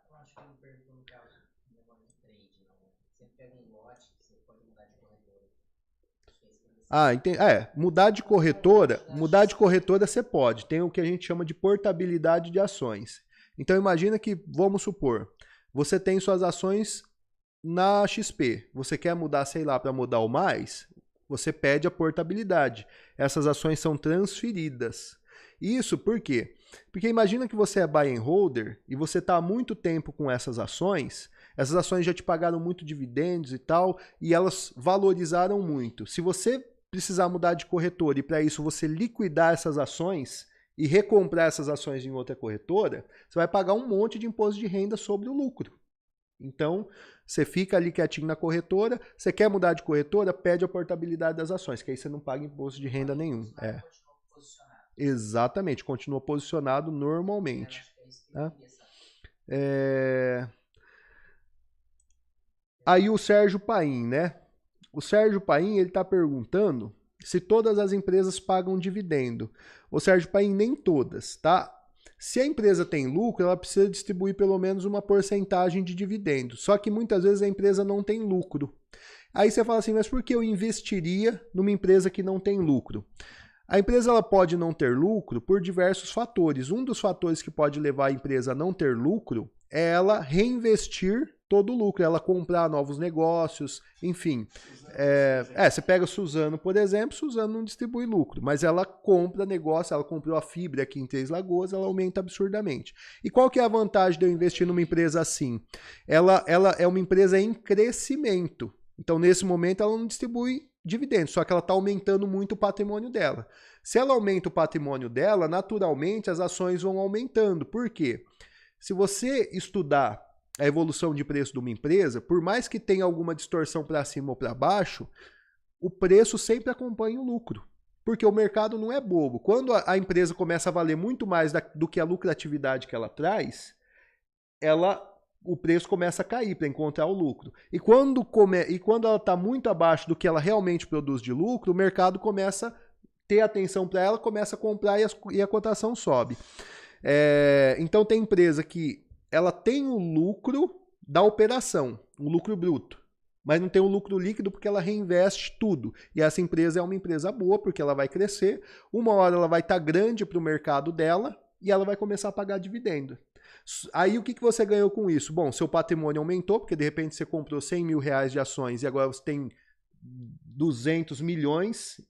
Eu acho que eu não perguntava o negócio de trade, não. Você pega um lote, você pode mudar de corretora. Entendi. Mudar de corretora você pode. Tem o que a gente chama de portabilidade de ações. Então imagina que, vamos supor, você tem suas ações na XP. Você quer mudar, sei lá, para mudar o mais, você pede a portabilidade. Essas ações são transferidas. Isso por quê? Porque imagina que você é buy and holder e você está há muito tempo com essas ações já te pagaram muito dividendos e tal, e elas valorizaram muito. Se você precisar mudar de corretora e para isso você liquidar essas ações e recomprar essas ações em outra corretora, você vai pagar um monte de imposto de renda sobre o lucro. Então, você fica ali quietinho na corretora, você quer mudar de corretora, pede a portabilidade das ações, que aí você não paga imposto de renda nenhum. Exatamente, continua posicionado normalmente. Tá? Aí o Sérgio Paim, né? O Sérgio Paim, ele está perguntando se todas as empresas pagam dividendo. O Sérgio Paim, nem todas, tá? Se a empresa tem lucro, ela precisa distribuir pelo menos uma porcentagem de dividendo. Só que muitas vezes a empresa não tem lucro. Aí você fala assim, mas por que eu investiria numa empresa que não tem lucro? A empresa ela pode não ter lucro por diversos fatores. Um dos fatores que pode levar a empresa a não ter lucro é ela reinvestir todo o lucro, ela comprar novos negócios, enfim. Você pega a Suzano, por exemplo, Suzano não distribui lucro, mas ela compra negócio, ela comprou a fibra aqui em Três Lagoas, ela aumenta absurdamente. E qual que é a vantagem de eu investir numa empresa assim? Ela é uma empresa em crescimento. Então, nesse momento, ela não distribui dividendos, só que ela está aumentando muito o patrimônio dela. Se ela aumenta o patrimônio dela, naturalmente as ações vão aumentando. Por quê? Se você estudar a evolução de preço de uma empresa, por mais que tenha alguma distorção para cima ou para baixo, o preço sempre acompanha o lucro. Porque o mercado não é bobo. Quando a empresa começa a valer muito mais do que a lucratividade que ela traz, o preço começa a cair para encontrar o lucro. E quando ela está muito abaixo do que ela realmente produz de lucro, o mercado começa a ter atenção para ela, começa a comprar e a cotação sobe. Então tem empresa que ela tem o lucro da operação, o lucro bruto, mas não tem o lucro líquido porque ela reinveste tudo. E essa empresa é uma empresa boa porque ela vai crescer, uma hora ela vai estar grande para o mercado dela e ela vai começar a pagar dividendo. Aí o que você ganhou com isso? Bom, seu patrimônio aumentou, porque de repente você comprou 100 mil reais de ações e agora você tem 200 milhões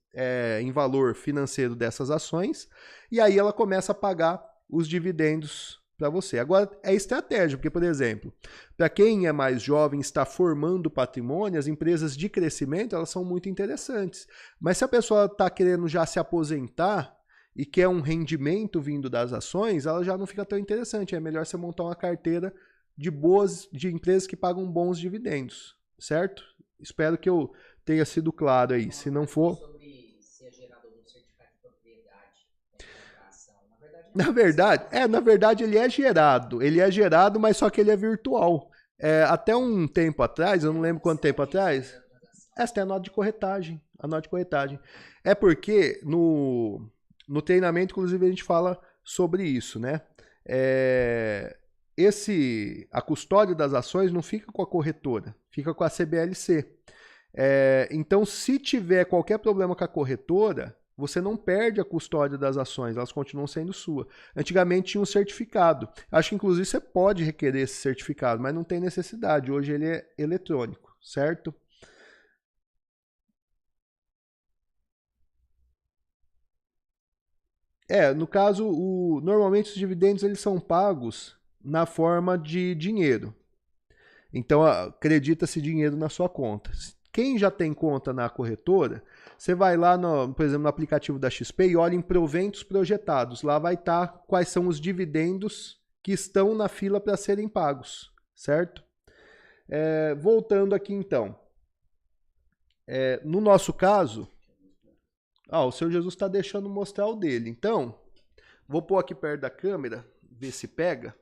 em valor financeiro dessas ações, e aí ela começa a pagar os dividendos para você. Agora, é estratégia, porque, por exemplo, para quem é mais jovem, está formando patrimônio, as empresas de crescimento, elas são muito interessantes. Mas se a pessoa está querendo já se aposentar e quer um rendimento vindo das ações, ela já não fica tão interessante. É melhor você montar uma carteira de empresas que pagam bons dividendos, certo? Espero que eu tenha sido claro aí. Se não for... Sobre se é gerado algum certificado de propriedade da ação. Na verdade ele é gerado, mas só que ele é virtual. Até um tempo atrás, eu não lembro quanto tempo atrás, essa é a nota de corretagem. É porque no treinamento, inclusive, a gente fala sobre isso, né? A custódia das ações não fica com a corretora, fica com a CBLC. Então, se tiver qualquer problema com a corretora, você não perde a custódia das ações, elas continuam sendo sua. Antigamente tinha um certificado. Acho que, inclusive, você pode requerer esse certificado, mas não tem necessidade. Hoje ele é eletrônico, certo? No caso, normalmente os dividendos eles são pagos na forma de dinheiro. Então, acredita-se dinheiro na sua conta. Quem já tem conta na corretora, você vai lá, por exemplo, no aplicativo da XP e olha em proventos projetados. Lá vai estar quais são os dividendos que estão na fila para serem pagos, certo? Voltando aqui então. No nosso caso, o seu Jesus está deixando mostrar o dele. Então, vou pôr aqui perto da câmera, ver se pega.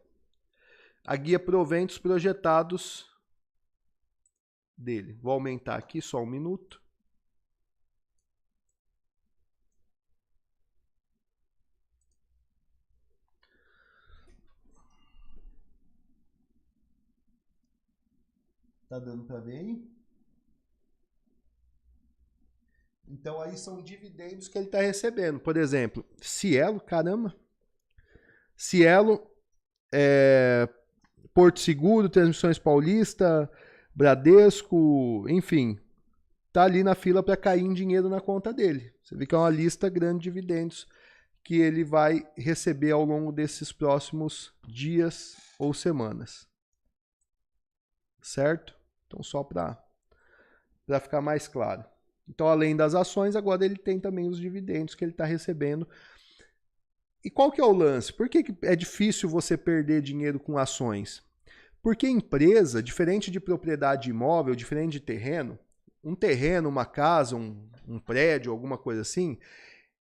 A guia proventos projetados dele. Vou aumentar aqui só um minuto. Tá dando para ver aí? Então aí são dividendos que ele está recebendo. Por exemplo, Cielo, caramba. Cielo, Porto Seguro, Transmissões Paulista, Bradesco, enfim, tá ali na fila para cair em dinheiro na conta dele. Você vê que é uma lista grande de dividendos que ele vai receber ao longo desses próximos dias ou semanas. Certo? Então, só para ficar mais claro. Então, além das ações, agora ele tem também os dividendos que ele está recebendo. E qual que é o lance? Por que é difícil você perder dinheiro com ações? Porque empresa, diferente de propriedade imóvel, diferente de terreno, um terreno, uma casa, um prédio, alguma coisa assim,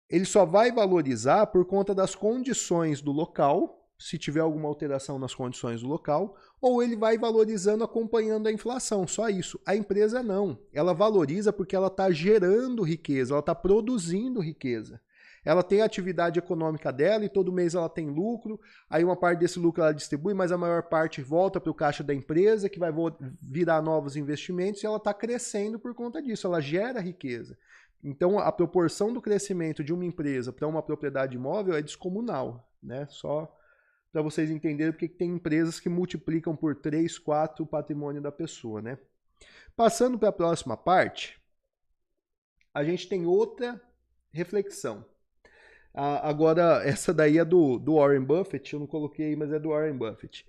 ele só vai valorizar por conta das condições do local, se tiver alguma alteração nas condições do local, ou ele vai valorizando acompanhando a inflação, só isso. A empresa não, ela valoriza porque ela está gerando riqueza, ela está produzindo riqueza. Ela tem a atividade econômica dela e todo mês ela tem lucro, aí uma parte desse lucro ela distribui, mas a maior parte volta para o caixa da empresa, que vai virar novos investimentos, e ela está crescendo por conta disso, ela gera riqueza. Então, a proporção do crescimento de uma empresa para uma propriedade imóvel é descomunal, né? Só para vocês entenderem porque tem empresas que multiplicam por 3, 4 o patrimônio da pessoa, né? Passando para a próxima parte, a gente tem outra reflexão. Agora, essa daí é do Warren Buffett, eu não coloquei aí, mas é do Warren Buffett.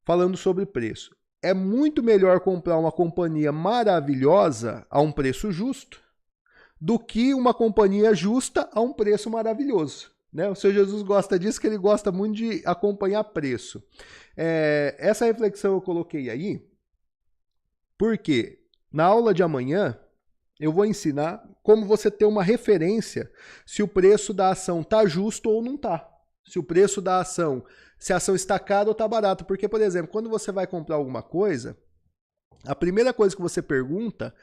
Falando sobre preço. É muito melhor comprar uma companhia maravilhosa a um preço justo do que uma companhia justa a um preço maravilhoso. Né? O Senhor Jesus gosta disso, que ele gosta muito de acompanhar preço. Essa reflexão eu coloquei aí, porque na aula de amanhã eu vou ensinar como você ter uma referência se o preço da ação está justo ou não está. Se o preço da ação, se a ação está cara ou está barata. Porque, por exemplo, quando você vai comprar alguma coisa, a primeira coisa que você pergunta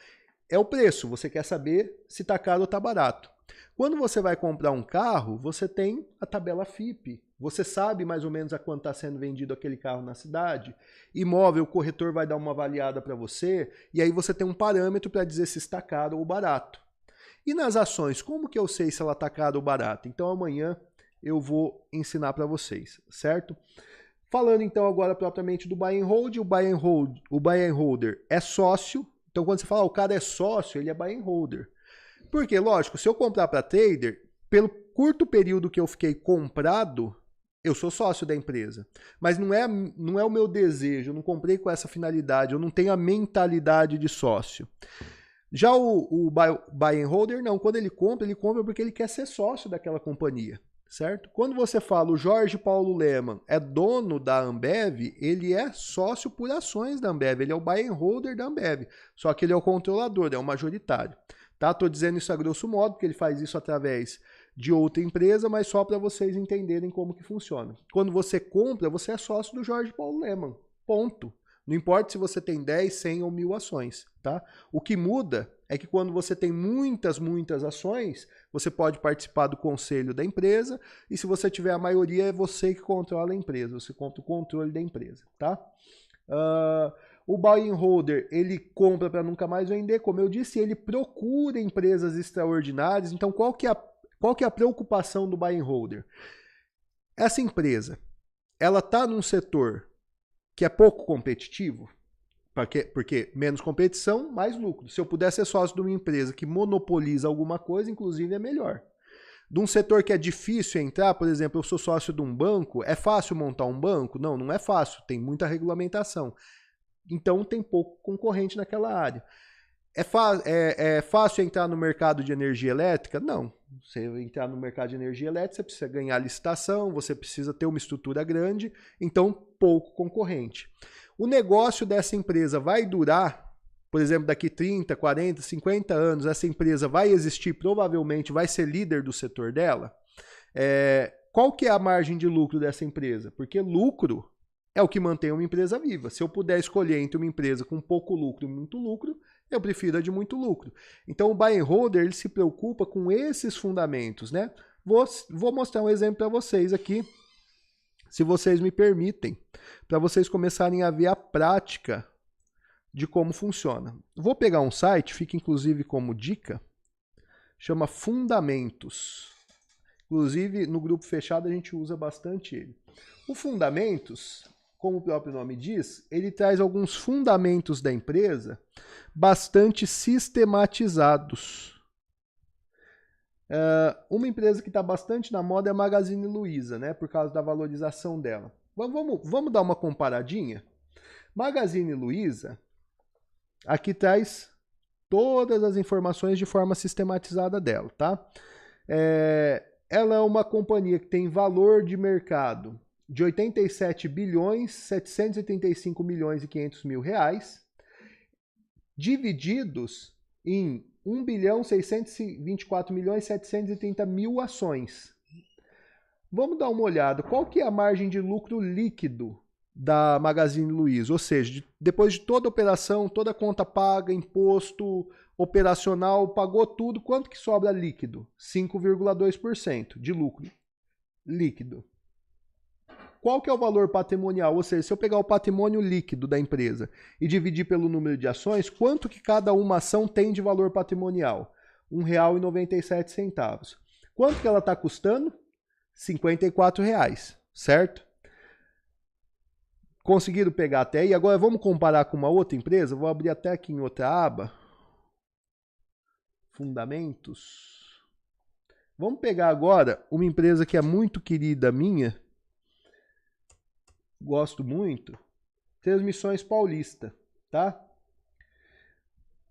é o preço. Você quer saber se está caro ou está barato. Quando você vai comprar um carro, você tem a tabela FIPE, Você sabe mais ou menos a quanto está sendo vendido aquele carro na cidade? Imóvel, o corretor vai dar uma avaliada para você e aí você tem um parâmetro para dizer se está caro ou barato. E nas ações, como que eu sei se ela está cara ou barata? Então amanhã eu vou ensinar para vocês, certo? Falando então agora propriamente do buy and hold, o buy and holder é sócio. Então quando você fala o cara é sócio, ele é buy and holder. Porque, lógico, se eu comprar para trader, pelo curto período que eu fiquei comprado, eu sou sócio da empresa. Mas não é o meu desejo, eu não comprei com essa finalidade, eu não tenho a mentalidade de sócio. Já o buy and holder, não. Quando ele compra porque ele quer ser sócio daquela companhia, certo? Quando você fala o Jorge Paulo Lemann é dono da Ambev, ele é sócio por ações da Ambev, ele é o buy and holder da Ambev, só que ele é o controlador, é o majoritário. Tá? Tô dizendo isso a grosso modo, porque ele faz isso através de outra empresa, mas só para vocês entenderem como que funciona. Quando você compra, você é sócio do Jorge Paulo Lemann, ponto. Não importa se você tem 10, 100 ou 1000 ações, tá? O que muda é que quando você tem muitas ações, você pode participar do conselho da empresa e se você tiver a maioria, é você que controla a empresa, você compra o controle da empresa, tá? O buy and holder, ele compra para nunca mais vender, como eu disse, ele procura empresas extraordinárias. Então, qual que é a preocupação do buy and holder? Essa empresa, ela está num setor que é pouco competitivo, porque menos competição, mais lucro. Se eu puder ser sócio de uma empresa que monopoliza alguma coisa, inclusive é melhor. De um setor que é difícil entrar, por exemplo, eu sou sócio de um banco, é fácil montar um banco? Não, não é fácil, tem muita regulamentação. Então tem pouco concorrente naquela área. É fácil entrar no mercado de energia elétrica? Não. Você entrar no mercado de energia elétrica, você precisa ganhar licitação, você precisa ter uma estrutura grande, então pouco concorrente. O negócio dessa empresa vai durar, por exemplo, daqui 30, 40, 50 anos, essa empresa vai existir, provavelmente vai ser líder do setor dela. Qual que é a margem de lucro dessa empresa? Porque lucro é o que mantém uma empresa viva. Se eu puder escolher entre uma empresa com pouco lucro e muito lucro, eu prefiro a de muito lucro. Então o buy and holder ele se preocupa com esses fundamentos, né? Vou mostrar um exemplo para vocês aqui, se vocês me permitem, para vocês começarem a ver a prática de como funciona. Vou pegar um site, fica inclusive como dica, chama Fundamentos. Inclusive no grupo fechado a gente usa bastante ele. O Fundamentos, como o próprio nome diz, ele traz alguns fundamentos da empresa bastante sistematizados. Uma empresa que está bastante na moda é a Magazine Luiza, né, por causa da valorização dela. Vamos dar uma comparadinha? Magazine Luiza, aqui traz todas as informações de forma sistematizada dela, tá? Ela é uma companhia que tem valor de mercado de 87 bilhões, 735 milhões e 500 mil reais, divididos em 1 bilhão, 624 milhões, 730 mil ações. Vamos dar uma olhada. Qual que é a margem de lucro líquido da Magazine Luiza? Ou seja, depois de toda a operação, toda a conta paga, imposto, operacional, pagou tudo, quanto que sobra líquido? 5,2% de lucro líquido. Qual que é o valor patrimonial? Ou seja, se eu pegar o patrimônio líquido da empresa e dividir pelo número de ações, quanto que cada uma ação tem de valor patrimonial? R$ 1,97. Quanto que ela está custando? R$ 54, certo? Conseguiram pegar até aí? Agora vamos comparar com uma outra empresa? Vou abrir até aqui em outra aba. Fundamentos. Vamos pegar agora uma empresa que é muito querida minha, gosto muito, Transmissões Paulista, tá?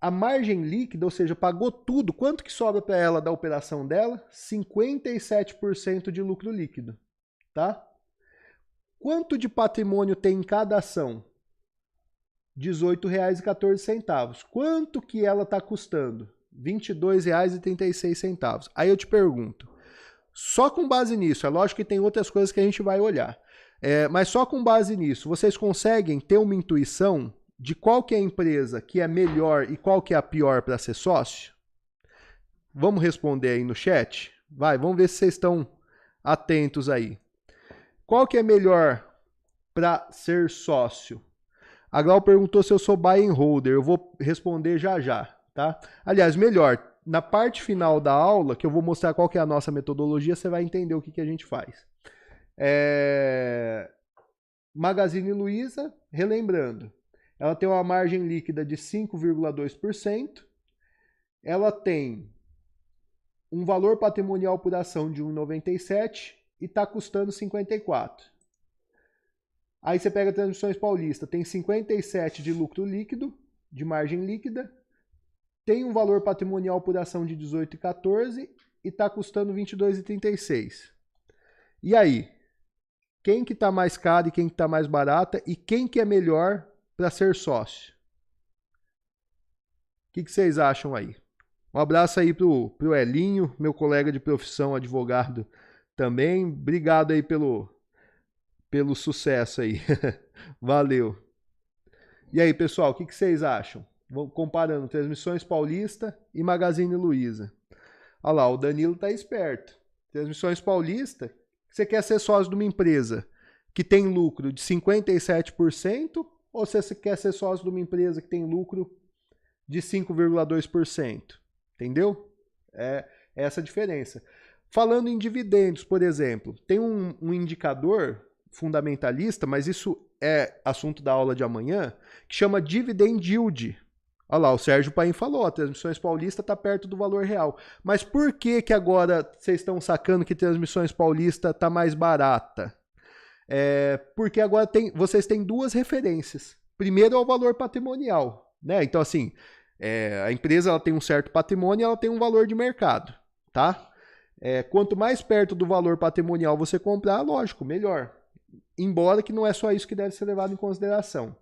A margem líquida, ou seja, pagou tudo, quanto que sobra para ela da operação dela? 57% de lucro líquido, tá? Quanto de patrimônio tem em cada ação? R$ 18,14. Quanto que ela está custando? R$ 22,36. Aí eu te pergunto, só com base nisso, é lógico que tem outras coisas que a gente vai olhar, mas só com base nisso, vocês conseguem ter uma intuição de qual que é a empresa que é melhor e qual que é a pior para ser sócio? Vamos responder aí no chat? Vamos ver se vocês estão atentos aí. Qual que é melhor para ser sócio? A Glau perguntou se eu sou buy and holder. Eu vou responder já já, tá? Aliás, melhor, na parte final da aula, que eu vou mostrar qual que é a nossa metodologia, você vai entender o que a gente faz. Magazine Luiza, relembrando, ela tem uma margem líquida de 5,2%, ela tem um valor patrimonial por ação de 1,97 e está custando 54. Aí você pega a Transmissões Paulista, tem 57 de lucro líquido, de margem líquida, tem um valor patrimonial por ação de 18,14 e está custando 22,36. E aí? Quem que está mais caro e quem que está mais barata e quem que é melhor para ser sócio? O que vocês acham aí? Um abraço aí pro Elinho, meu colega de profissão, advogado também. Obrigado aí pelo sucesso aí. Valeu. E aí, pessoal, o que vocês acham? Vamos comparando Transmissões Paulista e Magazine Luiza. Olha lá, o Danilo tá esperto. Transmissões Paulista, você quer ser sócio de uma empresa que tem lucro de 57% ou você quer ser sócio de uma empresa que tem lucro de 5,2%? Entendeu? É essa a diferença. Falando em dividendos, por exemplo, tem um indicador fundamentalista, mas isso é assunto da aula de amanhã, que chama Dividend Yield. Olha lá, o Sérgio Paim falou, a Transmissões Paulista está perto do valor real. Mas por que agora vocês estão sacando que Transmissões Paulista está mais barata? Porque agora vocês têm duas referências. Primeiro é o valor patrimonial, né? Então, assim, a empresa ela tem um certo patrimônio e ela tem um valor de mercado, tá? Quanto mais perto do valor patrimonial você comprar, lógico, melhor. Embora que não é só isso que deve ser levado em consideração.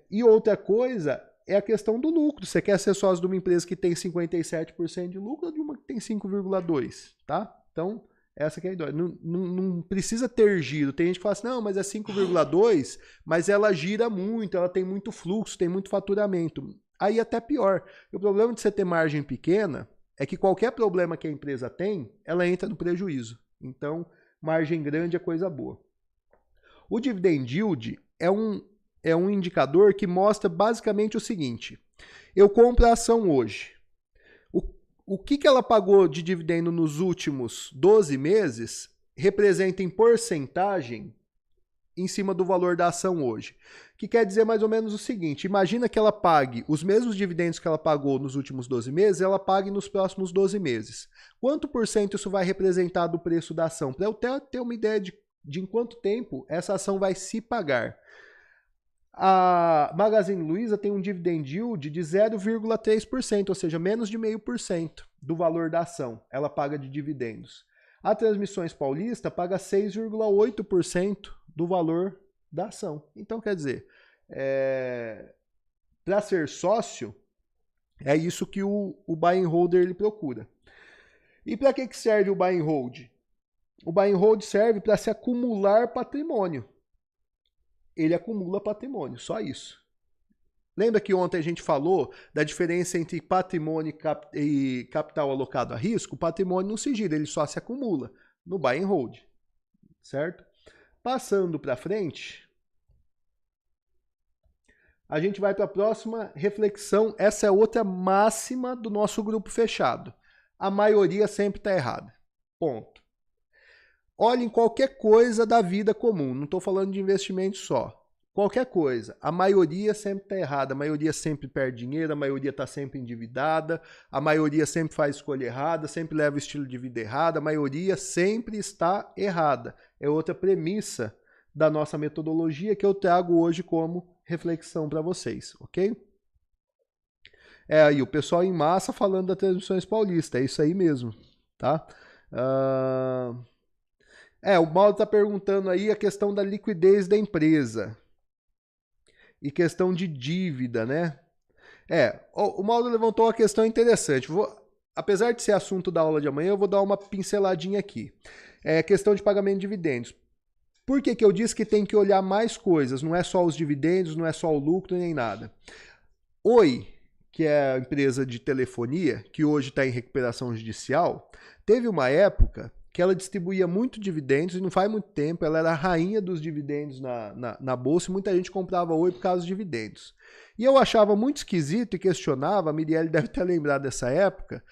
E outra coisa é a questão do lucro. Você quer ser sócio de uma empresa que tem 57% de lucro ou de uma que tem 5,2%, tá? Então, essa que é a ideia. Não precisa ter giro. Tem gente que fala assim, não, mas é 5,2%, mas ela gira muito, ela tem muito fluxo, tem muito faturamento. Aí até pior. O problema de você ter margem pequena é que qualquer problema que a empresa tem, ela entra no prejuízo. Então, margem grande é coisa boa. O Dividend Yield é um indicador que mostra basicamente o seguinte. Eu compro a ação hoje. O que ela pagou de dividendo nos últimos 12 meses representa em porcentagem em cima do valor da ação hoje. Que quer dizer mais ou menos o seguinte, imagina que ela pague os mesmos dividendos que ela pagou nos últimos 12 meses, ela pague nos próximos 12 meses. Quanto por cento isso vai representar do preço da ação? Para eu ter uma ideia de em quanto tempo essa ação vai se pagar. A Magazine Luiza tem um dividend yield de 0,3%, ou seja, menos de 0,5% do valor da ação. Ela paga de dividendos. A Transmissões Paulista paga 6,8% do valor da ação. Então, quer dizer, para ser sócio, é isso que o buy and holder ele procura. E para que serve o buy and hold? O buy and hold serve para se acumular patrimônio. Ele acumula patrimônio, só isso. Lembra que ontem a gente falou da diferença entre patrimônio e capital alocado a risco? O patrimônio não se gira, ele só se acumula no buy and hold, certo? Passando para frente, a gente vai para a próxima reflexão. Essa é outra máxima do nosso grupo fechado. A maioria sempre está errada. Ponto. Olhem qualquer coisa da vida comum, não estou falando de investimento só. Qualquer coisa, a maioria sempre está errada, a maioria sempre perde dinheiro, a maioria está sempre endividada, a maioria sempre faz escolha errada, sempre leva o estilo de vida errado, a maioria sempre está errada. É outra premissa da nossa metodologia que eu trago hoje como reflexão para vocês, ok? Aí o pessoal em massa falando da Transmissões Paulista, é isso aí mesmo, tá? O Mauro está perguntando aí a questão da liquidez da empresa. E questão de dívida, né? O Mauro levantou uma questão interessante. Apesar de ser assunto da aula de amanhã, eu vou dar uma pinceladinha aqui. Questão de pagamento de dividendos. Por que eu disse que tem que olhar mais coisas? Não é só os dividendos, não é só o lucro, nem nada. Oi, que é a empresa de telefonia, que hoje está em recuperação judicial, teve uma época que ela distribuía muito dividendos, e não faz muito tempo, ela era a rainha dos dividendos na bolsa, e muita gente comprava Oi por causa dos dividendos. E eu achava muito esquisito e questionava, a Mirielle deve ter lembrado dessa época,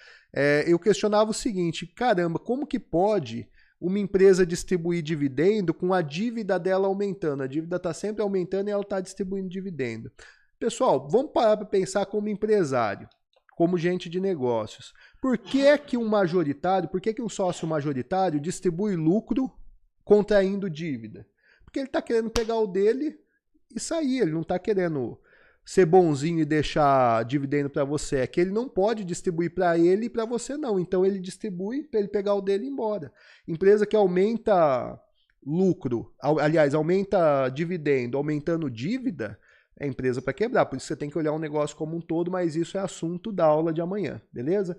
eu questionava o seguinte, caramba, como que pode uma empresa distribuir dividendo com a dívida dela aumentando? A dívida está sempre aumentando e ela está distribuindo dividendo. Pessoal, vamos parar para pensar como empresário, como gente de negócios. Por que um majoritário, por que um sócio majoritário distribui lucro contraindo dívida? Porque ele está querendo pegar o dele e sair, ele não está querendo ser bonzinho e deixar dividendo para você. É que ele não pode distribuir para ele e para você não. Então ele distribui para ele pegar o dele e ir embora. Empresa que aumenta lucro, aliás, aumenta dividendo, aumentando dívida, é empresa para quebrar. Por isso você tem que olhar um negócio como um todo, mas isso é assunto da aula de amanhã, beleza?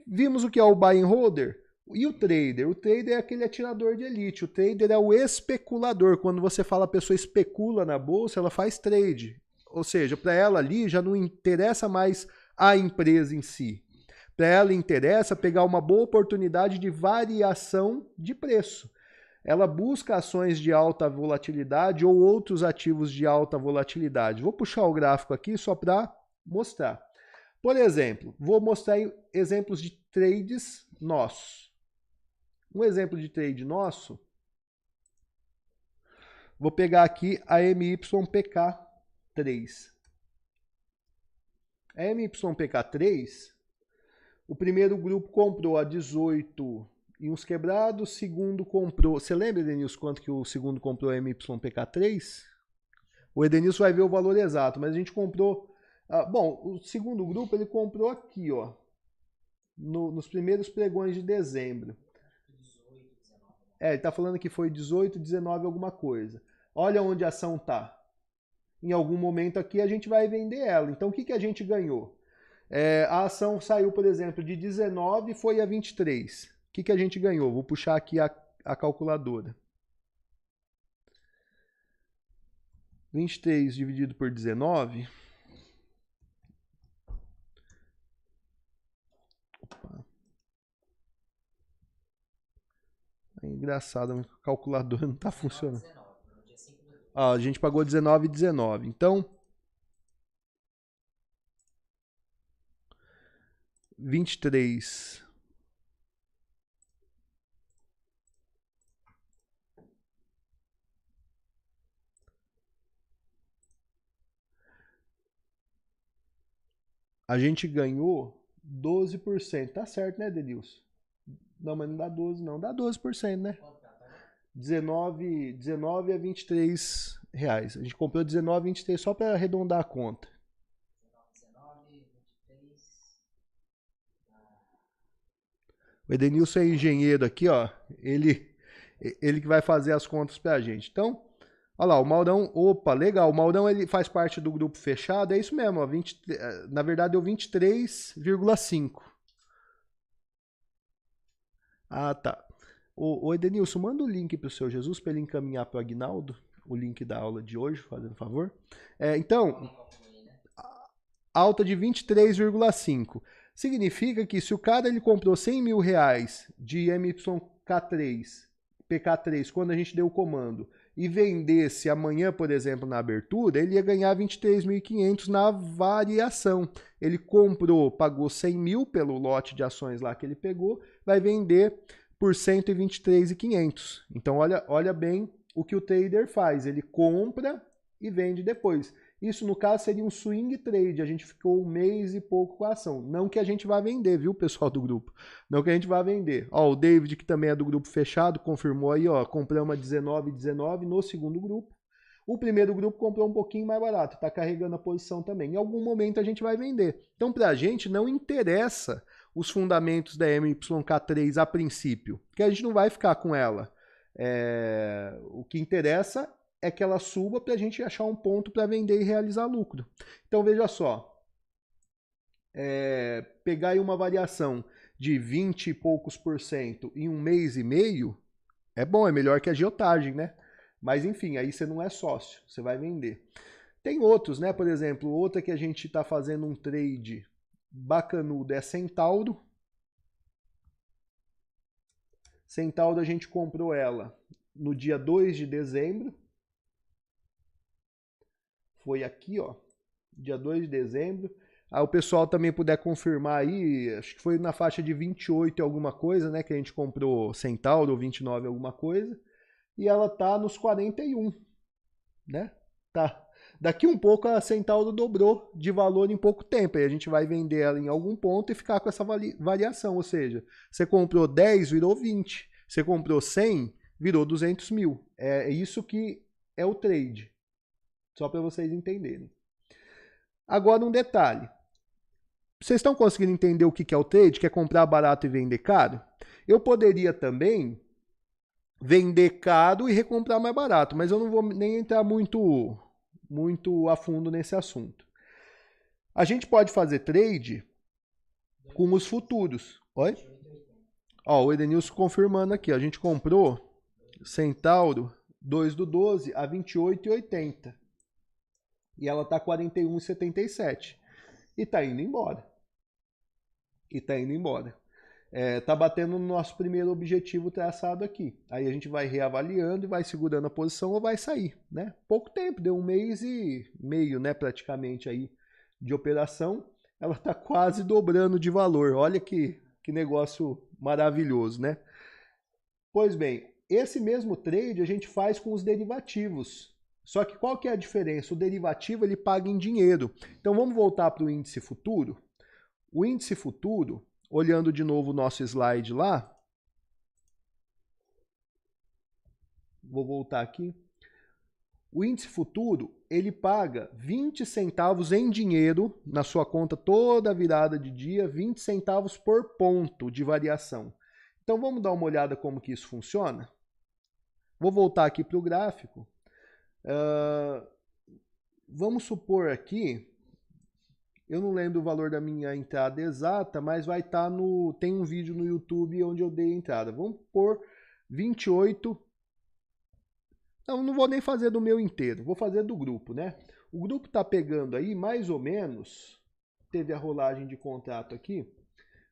Vimos o que é o buy and holder e o trader. O trader é aquele atirador de elite. O trader é o especulador. Quando você fala a pessoa especula na bolsa, ela faz trade. Ou seja, para ela ali já não interessa mais a empresa em si. Para ela interessa pegar uma boa oportunidade de variação de preço. Ela busca ações de alta volatilidade ou outros ativos de alta volatilidade. Vou puxar o gráfico aqui só para mostrar. Por exemplo, vou mostrar exemplos de trades nossos. Um exemplo de trade nosso, vou pegar aqui a MYPK3. A MYPK3, o primeiro grupo comprou a 18 e uns quebrados, o segundo comprou... Você lembra, Edenilson, quanto que o segundo comprou a MYPK3? O Edenilson vai ver o valor exato, mas a gente comprou... bom, o segundo grupo ele comprou aqui, ó, nos primeiros pregões de dezembro. Ele tá falando que foi 18, 19 alguma coisa. Olha onde a ação tá. Em algum momento aqui a gente vai vender ela. Então o que a gente ganhou? A ação saiu, por exemplo, de 19 e foi a 23. O que a gente ganhou? Vou puxar aqui a calculadora. 23 dividido por 19. Opa. É engraçado, a calculadora não está funcionando. A gente pagou 19,19. Então, 23. A gente ganhou 12%. Tá certo, né, Denilson? Não, mas não dá 12, não. Dá 12%, né? 19 a 23 reais. A gente comprou 19, 23 só para arredondar a conta. 19, 23. O Edenilson é engenheiro aqui, ó. Ele que vai fazer as contas pra gente. Então, olha lá, o Maurão, opa, legal. O Maurão ele faz parte do grupo fechado, é isso mesmo, ó, na verdade deu 23,5. Ah, tá. Ô Edenilson, manda o link pro seu Jesus para ele encaminhar pro Agnaldo, o link da aula de hoje, fazendo favor. Então, alta de 23,5. Significa que se o cara ele comprou 100 mil reais de MYK3, PK3, quando a gente deu o comando, e vendesse amanhã, por exemplo, na abertura, ele ia ganhar 23.500 na variação. Ele comprou, pagou 100 mil pelo lote de ações lá que ele pegou, vai vender por 123.500. Então, olha bem o que o trader faz. Ele compra e vende depois. Isso, no caso, seria um swing trade. A gente ficou um mês e pouco com a ação. Não que a gente vá vender, viu, pessoal do grupo? Não que a gente vá vender. Ó, o David, que também é do grupo fechado, confirmou aí, ó, compramos a 19,19 no segundo grupo. O primeiro grupo comprou um pouquinho mais barato, tá carregando a posição também. Em algum momento a gente vai vender. Então, pra gente, não interessa os fundamentos da MYK3 a princípio, porque a gente não vai ficar com ela. O que interessa é que ela suba para a gente achar um ponto para vender e realizar lucro. Então veja só, pegar aí uma variação de 20 e poucos % em um mês e meio, é bom, é melhor que a agiotagem, né? Mas enfim, aí você não é sócio, você vai vender. Tem outros, né? Por exemplo, outra que a gente está fazendo um trade bacanudo é Centauro. Centauro a gente comprou ela no dia 2 de dezembro. Foi aqui, ó, dia 2 de dezembro. Aí o pessoal também puder confirmar aí, acho que foi na faixa de 28 e alguma coisa, né, que a gente comprou Centauro, ou 29 alguma coisa. E ela tá nos 41, né? Tá. Daqui um pouco a Centauro dobrou de valor em pouco tempo. Aí a gente vai vender ela em algum ponto e ficar com essa variação. Ou seja, você comprou 10, virou 20. Você comprou 100, virou 200 mil. É isso que é o trade. Só para vocês entenderem. Agora um detalhe. Vocês estão conseguindo entender o que é o trade? Que é comprar barato e vender caro? Eu poderia também vender caro e recomprar mais barato, mas eu não vou nem entrar muito a fundo nesse assunto. A gente pode fazer trade com os futuros. Oi? Ó, o Edenilson confirmando aqui. Ó, a gente comprou Centauro 2 do 12 a 28,80. E ela tá 41,77. E tá indo embora. Tá batendo no nosso primeiro objetivo traçado aqui. Aí a gente vai reavaliando e vai segurando a posição ou vai sair, né? Pouco tempo, deu 1 mês e meio, né, praticamente aí de operação. Ela tá quase dobrando de valor. Olha que negócio maravilhoso, né? Pois bem, esse mesmo trade a gente faz com os derivativos. Só que qual que é a diferença? O derivativo ele paga em dinheiro. Então vamos voltar para o índice futuro. O índice futuro, olhando de novo o nosso slide lá, vou voltar aqui. O índice futuro, ele paga 20 centavos em dinheiro na sua conta toda virada de dia, 20 centavos por ponto de variação. Então vamos dar uma olhada como que isso funciona? Vou voltar aqui para o gráfico. Vamos supor aqui, eu não lembro o valor da minha entrada exata, mas vai estar no... Tem um vídeo no YouTube onde eu dei a entrada. Vamos pôr 28. Não vou nem fazer do meu inteiro, vou fazer do grupo, né? O grupo está pegando aí mais ou menos, teve a rolagem de contrato aqui,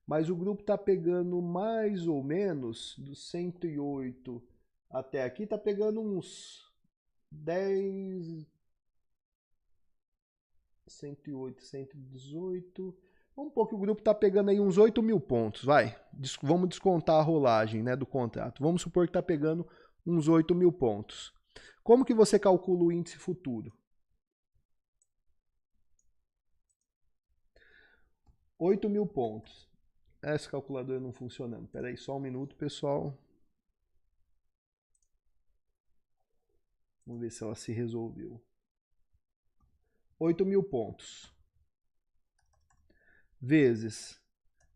mas o grupo está pegando mais ou menos dos 108 até aqui, está pegando uns 10... 108, 118. Vamos pôr que o grupo está pegando aí uns 8 mil pontos, vai. Vamos descontar a rolagem, né, do contrato. Vamos supor que está pegando uns 8 mil pontos. Como que você calcula o índice futuro? 8 mil pontos. Essa calculadora não funcionando. Espera aí só um minuto, pessoal. Vamos ver se ela se resolveu. 8 mil pontos vezes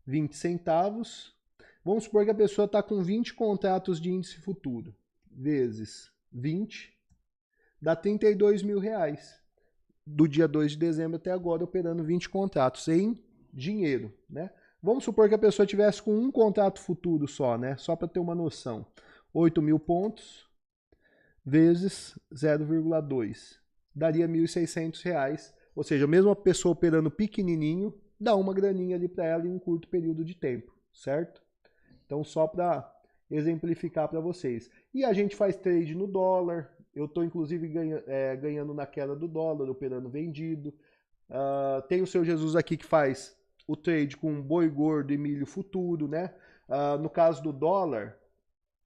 20 centavos. Vamos supor que a pessoa está com 20 contratos de índice futuro. Vezes 20, dá 32 mil reais. Do dia 2 de dezembro até agora, operando 20 contratos em dinheiro, né? Vamos supor que a pessoa tivesse com um contrato futuro só, né? Só para ter uma noção. 8 mil pontos vezes 0,2. Daria R$ 1.600, ou seja, mesmo a pessoa operando pequenininho, dá uma graninha ali para ela em um curto período de tempo, certo? Então, só para exemplificar para vocês. E a gente faz trade no dólar, eu estou inclusive ganhando na queda do dólar, operando vendido. Tem o seu Jesus aqui que faz o trade com boi gordo e milho futuro, né? No caso do dólar,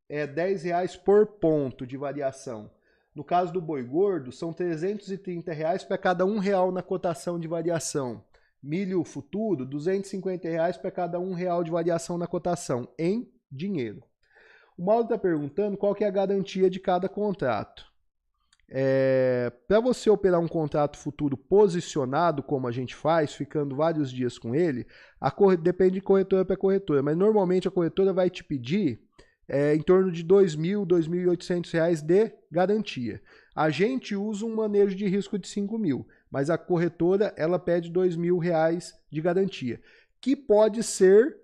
é R$10 por ponto de variação. No caso do boi gordo, são R$330 para cada R$1 na cotação de variação. Milho futuro, R$250 para cada R$1 de variação na cotação, em dinheiro. O Mauro está perguntando qual que é a garantia de cada contrato. Para você operar um contrato futuro posicionado, como a gente faz, ficando vários dias com ele, depende de corretora para corretora, mas normalmente a corretora vai te pedir em torno de R$2.000, R$2.800 de garantia. A gente usa um manejo de risco de R$5.000, mas a corretora ela pede R$2.000 de garantia, que pode ser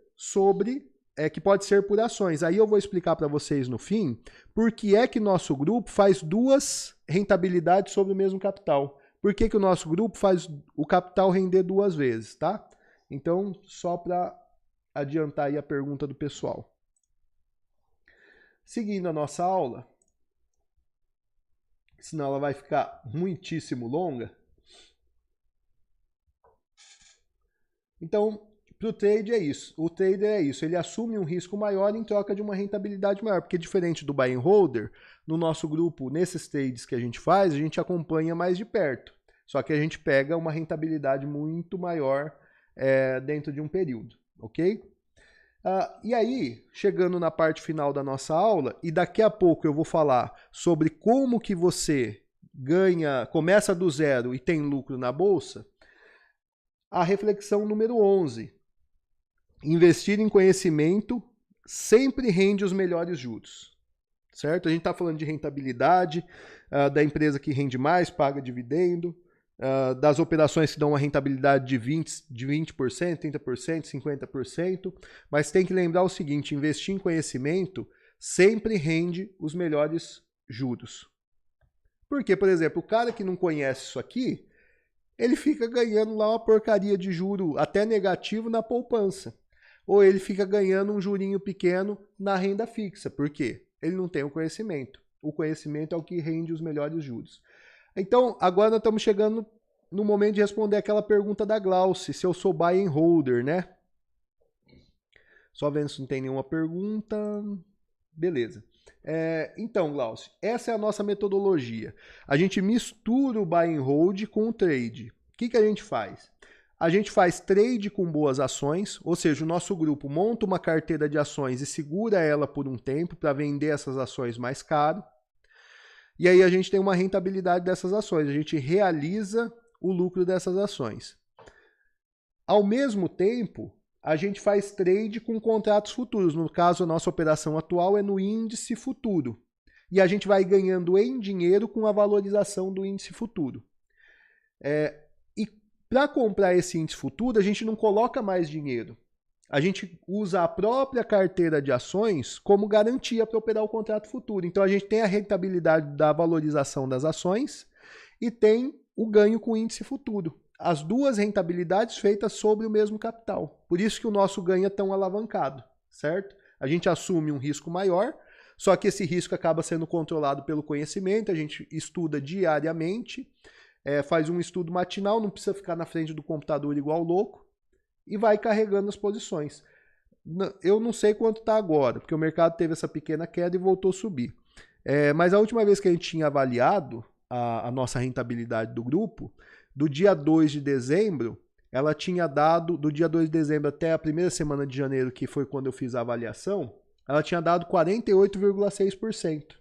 por ações. Aí eu vou explicar para vocês no fim por que é que nosso grupo faz duas rentabilidades sobre o mesmo capital. Por que que o nosso grupo faz o capital render 2 vezes, tá? Então, só para adiantar aí a pergunta do pessoal. seguindo a nossa aula, senão ela vai ficar muitíssimo longa. Então, para o trade é isso. O trader é isso. Ele assume um risco maior em troca de uma rentabilidade maior. Porque diferente do buy and holder, no nosso grupo, nesses trades que a gente faz, a gente acompanha mais de perto. Só que a gente pega uma rentabilidade muito maior dentro de um período. Ok? E aí, chegando na parte final da nossa aula, e daqui a pouco eu vou falar sobre como que você começa do zero e tem lucro na bolsa, a reflexão número 11. Investir em conhecimento sempre rende os melhores juros. Certo? A gente está falando de rentabilidade, da empresa que rende mais, paga dividendo, das operações que dão uma rentabilidade de 20%, 30%, 50%, mas tem que lembrar o seguinte, investir em conhecimento sempre rende os melhores juros. Porque, por exemplo, o cara que não conhece isso aqui, ele fica ganhando lá uma porcaria de juro até negativo na poupança. Ou ele fica ganhando um jurinho pequeno na renda fixa. Por quê? Ele não tem o conhecimento. O conhecimento é o que rende os melhores juros. Então, agora nós estamos chegando no momento de responder aquela pergunta da Glauce, se eu sou buy and holder, né? Só vendo se não tem nenhuma pergunta. Beleza. Então, Glauce, essa é a nossa metodologia. A gente mistura o buy and hold com o trade. O que a gente faz? A gente faz trade com boas ações, ou seja, o nosso grupo monta uma carteira de ações e segura ela por um tempo para vender essas ações mais caro. E aí a gente tem uma rentabilidade dessas ações, a gente realiza o lucro dessas ações. Ao mesmo tempo, a gente faz trade com contratos futuros. No caso, a nossa operação atual é no índice futuro. E a gente vai ganhando em dinheiro com a valorização do índice futuro. E para comprar esse índice futuro, a gente não coloca mais dinheiro. A gente usa a própria carteira de ações como garantia para operar o contrato futuro. Então, a gente tem a rentabilidade da valorização das ações e tem o ganho com o índice futuro. As duas rentabilidades feitas sobre o mesmo capital. Por isso que o nosso ganho é tão alavancado, certo? A gente assume um risco maior, só que esse risco acaba sendo controlado pelo conhecimento, a gente estuda diariamente, faz um estudo matinal, não precisa ficar na frente do computador igual louco, e vai carregando as posições. Eu não sei quanto está agora, porque o mercado teve essa pequena queda e voltou a subir. Mas a última vez que a gente tinha avaliado a nossa rentabilidade do grupo, do dia 2 de dezembro, ela tinha dado, do dia 2 de dezembro até a primeira semana de janeiro, que foi quando eu fiz a avaliação, ela tinha dado 48,6%.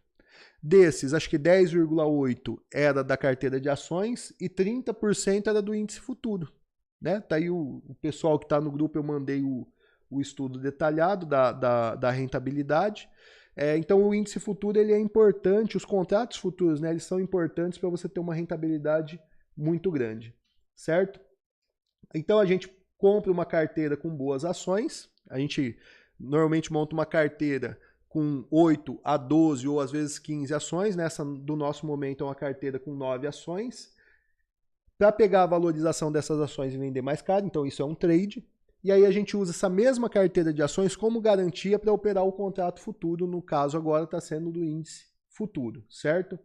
Desses, acho que 10,8% era da carteira de ações e 30% era do índice futuro. Né? Tá aí o pessoal que está no grupo, eu mandei o estudo detalhado da rentabilidade. Então o índice futuro ele é importante, os contratos futuros, né, eles são importantes para você ter uma rentabilidade muito grande, certo? Então a gente compra uma carteira com boas ações, a gente normalmente monta uma carteira com 8 a 12 ou às vezes 15 ações, nessa do nosso momento é uma carteira com 9 ações, para pegar a valorização dessas ações e vender mais caro, então isso é um trade. E aí a gente usa essa mesma carteira de ações como garantia para operar o contrato futuro, no caso agora está sendo do índice futuro, certo?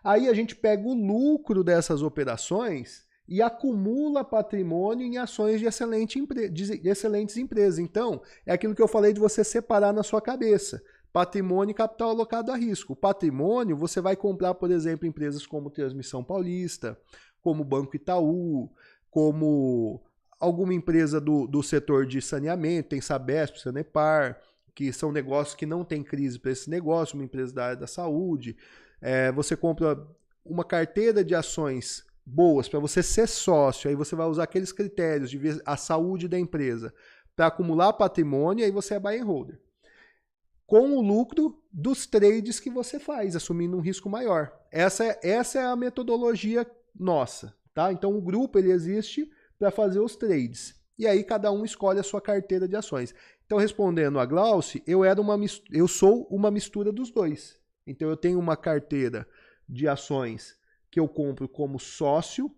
Aí a gente pega o lucro dessas operações e acumula patrimônio em ações de excelentes empresas. Então, é aquilo que eu falei de você separar na sua cabeça. Patrimônio e capital alocado a risco. O patrimônio, você vai comprar, por exemplo, empresas como Transmissão Paulista, como Banco Itaú, como alguma empresa do setor de saneamento, tem Sabesp, Sanepar, que são negócios que não tem crise para esse negócio, uma empresa da área da saúde. Você compra uma carteira de ações boas para você ser sócio, aí você vai usar aqueles critérios de ver a saúde da empresa para acumular patrimônio, aí você é buy and holder. Com o lucro dos trades que você faz, assumindo um risco maior. Essa é a metodologia nossa, tá? Então o grupo ele existe para fazer os trades. E aí cada um escolhe a sua carteira de ações. Então respondendo a Glauce, eu sou uma mistura dos dois. Então eu tenho uma carteira de ações que eu compro como sócio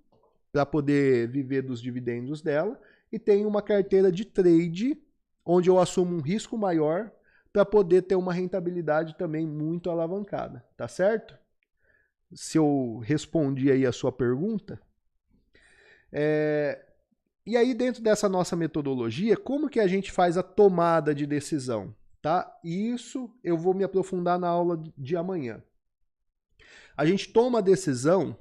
para poder viver dos dividendos dela e tenho uma carteira de trade onde eu assumo um risco maior para poder ter uma rentabilidade também muito alavancada, tá certo? Se eu respondi aí a sua pergunta. E aí, dentro dessa nossa metodologia, como que a gente faz a tomada de decisão? Tá? Isso eu vou me aprofundar na aula de amanhã. A gente toma a decisão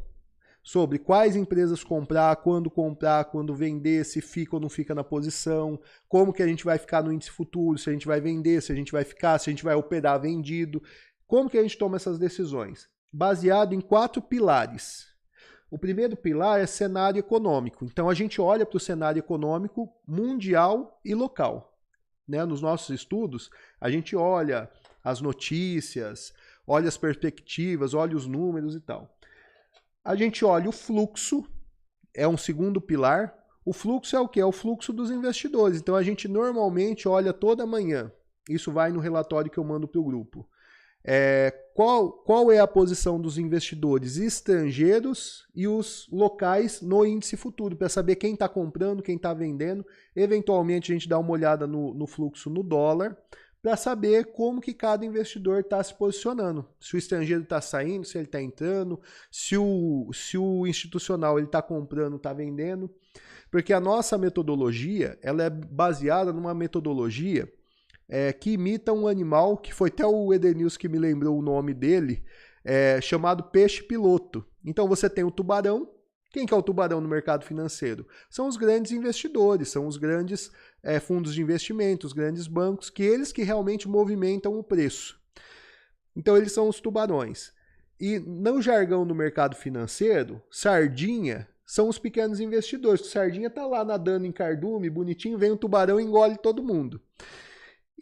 sobre quais empresas comprar, quando vender, se fica ou não fica na posição, como que a gente vai ficar no índice futuro, se a gente vai vender, se a gente vai ficar, se a gente vai operar vendido. Como que a gente toma essas decisões? Baseado em 4 pilares. O primeiro pilar é cenário econômico. Então a gente olha para o cenário econômico mundial e local. Né? Nos nossos estudos, a gente olha as notícias, olha as perspectivas, olha os números e tal. A gente olha o fluxo, é um segundo pilar. O fluxo é o quê? É o fluxo dos investidores. Então a gente normalmente olha toda manhã. Isso vai no relatório que eu mando para o grupo. Qual é a posição dos investidores estrangeiros e os locais no índice futuro, para saber quem está comprando, quem está vendendo. Eventualmente a gente dá uma olhada no fluxo no dólar, para saber como que cada investidor está se posicionando. Se o estrangeiro está saindo, se ele está entrando, se o institucional está comprando, está vendendo. Porque a nossa metodologia ela é baseada numa metodologia que imita um animal, que foi até o Edenilson que me lembrou o nome dele, chamado peixe-piloto. Então você tem o tubarão. Quem que é o tubarão no mercado financeiro? São os grandes investidores, são os grandes fundos de investimento, os grandes bancos, que eles que realmente movimentam o preço. Então eles são os tubarões. E no jargão do mercado financeiro, sardinha são os pequenos investidores. O sardinha está lá nadando em cardume, bonitinho, vem um tubarão e engole todo mundo.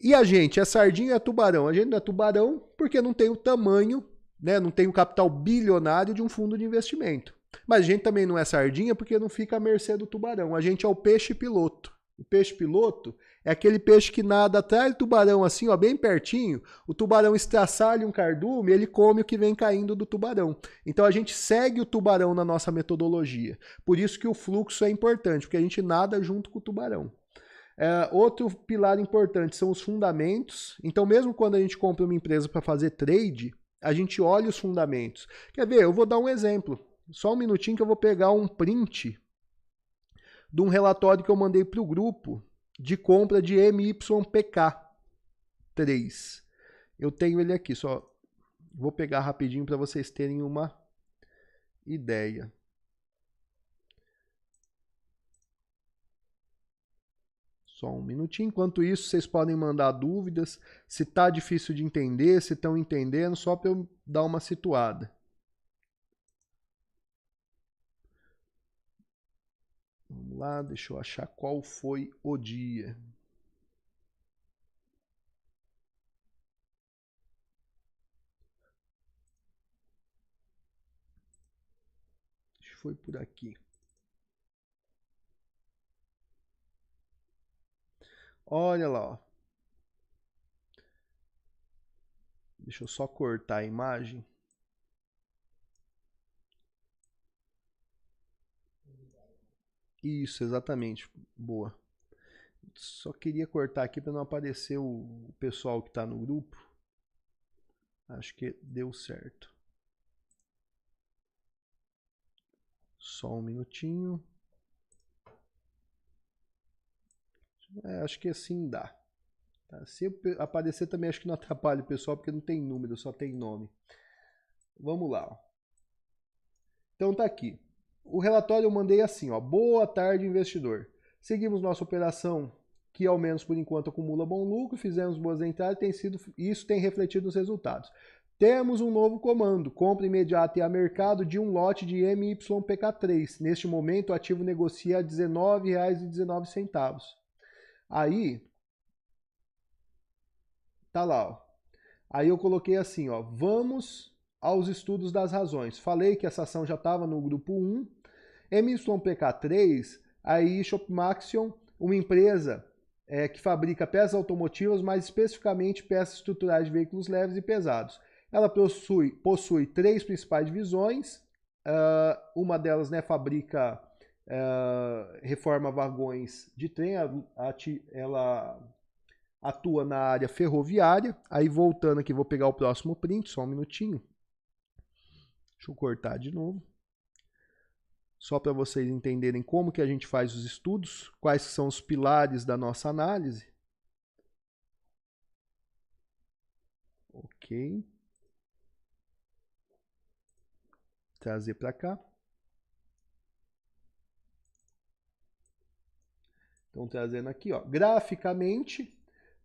E a gente, é sardinha, é tubarão. A gente não é tubarão porque não tem o tamanho, né, não tem o capital bilionário de um fundo de investimento. Mas a gente também não é sardinha porque não fica à mercê do tubarão. A gente é o peixe-piloto. O peixe-piloto é aquele peixe que nada atrás do tubarão assim, ó, bem pertinho. O tubarão estraçalha um cardume, ele come o que vem caindo do tubarão. Então a gente segue o tubarão na nossa metodologia. Por isso que o fluxo é importante, porque a gente nada junto com o tubarão. Outro pilar importante são os fundamentos. Então, mesmo quando a gente compra uma empresa para fazer trade, a gente olha os fundamentos. Quer ver? Eu vou dar um exemplo. Só um minutinho que eu vou pegar um print de um relatório que eu mandei para o grupo de compra de MYPK3. Eu tenho ele aqui, só vou pegar rapidinho para vocês terem uma ideia. Só um minutinho. Enquanto isso, vocês podem mandar dúvidas. Se está difícil de entender, se estão entendendo, só para eu dar uma situada. Vamos lá, deixa eu achar qual foi o dia. Acho que foi por aqui. Olha lá, ó. Deixa eu só cortar a imagem. Isso, exatamente. Boa. Só queria cortar aqui para não aparecer o pessoal que está no grupo. Acho que deu certo. Só um minutinho. Acho que assim dá. Tá? Se aparecer também acho que não atrapalha o pessoal, porque não tem número, só tem nome. Vamos lá. Ó. Então tá aqui. O relatório eu mandei assim, ó. Boa tarde, investidor. Seguimos nossa operação, que ao menos por enquanto acumula bom lucro, fizemos boas entradas, isso tem refletido nos resultados. Temos um novo comando, compra imediata e a mercado de um lote de MYPK3. Neste momento, o ativo negocia a R$ 19,19. Aí, tá lá, ó. Aí eu coloquei assim, ó, vamos aos estudos das razões. Falei que essa ação já estava no grupo 1. MYPK3, a Ishop Maxion, uma empresa que fabrica peças automotivas, mais especificamente peças estruturais de veículos leves e pesados. Ela possui 3 principais divisões. Uma delas, né, fabrica, reforma vagões de trem. Ela atua na área ferroviária. Aí voltando aqui, vou pegar o próximo print, só um minutinho. Deixa eu cortar de novo. Só para vocês entenderem como que a gente faz os estudos, quais são os pilares da nossa análise. Ok. Trazer para cá. Então, trazendo aqui, ó, graficamente,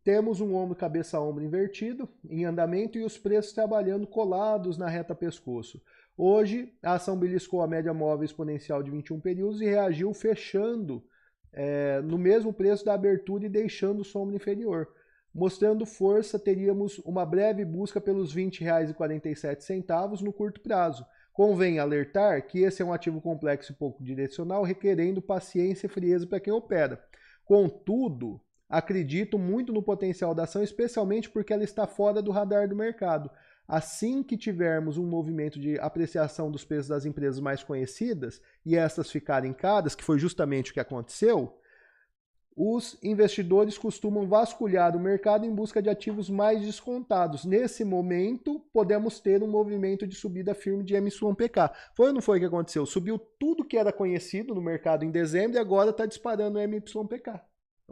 temos um ombro, cabeça, ombro invertido em andamento e os preços trabalhando colados na reta pescoço. Hoje, a ação beliscou a média móvel exponencial de 21 períodos e reagiu fechando no mesmo preço da abertura e deixando o sombra inferior. Mostrando força, teríamos uma breve busca pelos R$ 20,47 no curto prazo. Convém alertar que esse é um ativo complexo e pouco direcional, requerendo paciência e frieza para quem opera. Contudo, acredito muito no potencial da ação, especialmente porque ela está fora do radar do mercado. Assim que tivermos um movimento de apreciação dos preços das empresas mais conhecidas e estas ficarem caras, que foi justamente o que aconteceu, os investidores costumam vasculhar o mercado em busca de ativos mais descontados. Nesse momento, podemos ter um movimento de subida firme de MYPK. Foi ou não foi o que aconteceu? Subiu tudo que era conhecido no mercado em dezembro e agora está disparando o MYPK. É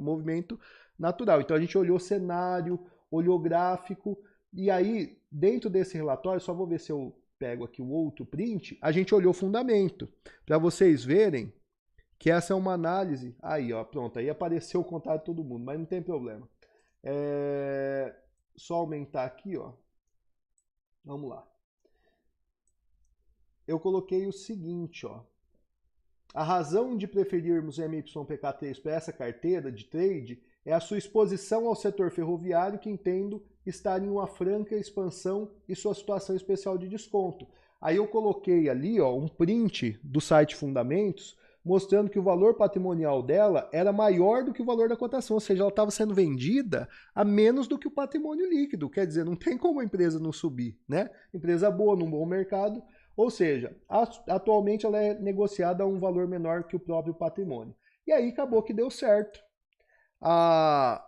um movimento natural. Então a gente olhou cenário, olhou gráfico, e aí, dentro desse relatório, só vou ver se eu pego aqui o outro print, a gente olhou fundamento, para vocês verem que essa é uma análise. Aí, ó, pronto, aí apareceu o contato de todo mundo, mas não tem problema. Só aumentar aqui, ó. Vamos lá. Eu coloquei o seguinte, ó. A razão de preferirmos o MYPK3 para essa carteira de trade é a sua exposição ao setor ferroviário, que entendo estar em uma franca expansão e sua situação especial de desconto. Aí eu coloquei ali, ó, um print do site Fundamentos, mostrando que o valor patrimonial dela era maior do que o valor da cotação, ou seja, ela estava sendo vendida a menos do que o patrimônio líquido. Quer dizer, não tem como a empresa não subir, né? Empresa boa, num bom mercado, ou seja, atualmente ela é negociada a um valor menor que o próprio patrimônio. E aí acabou que deu certo.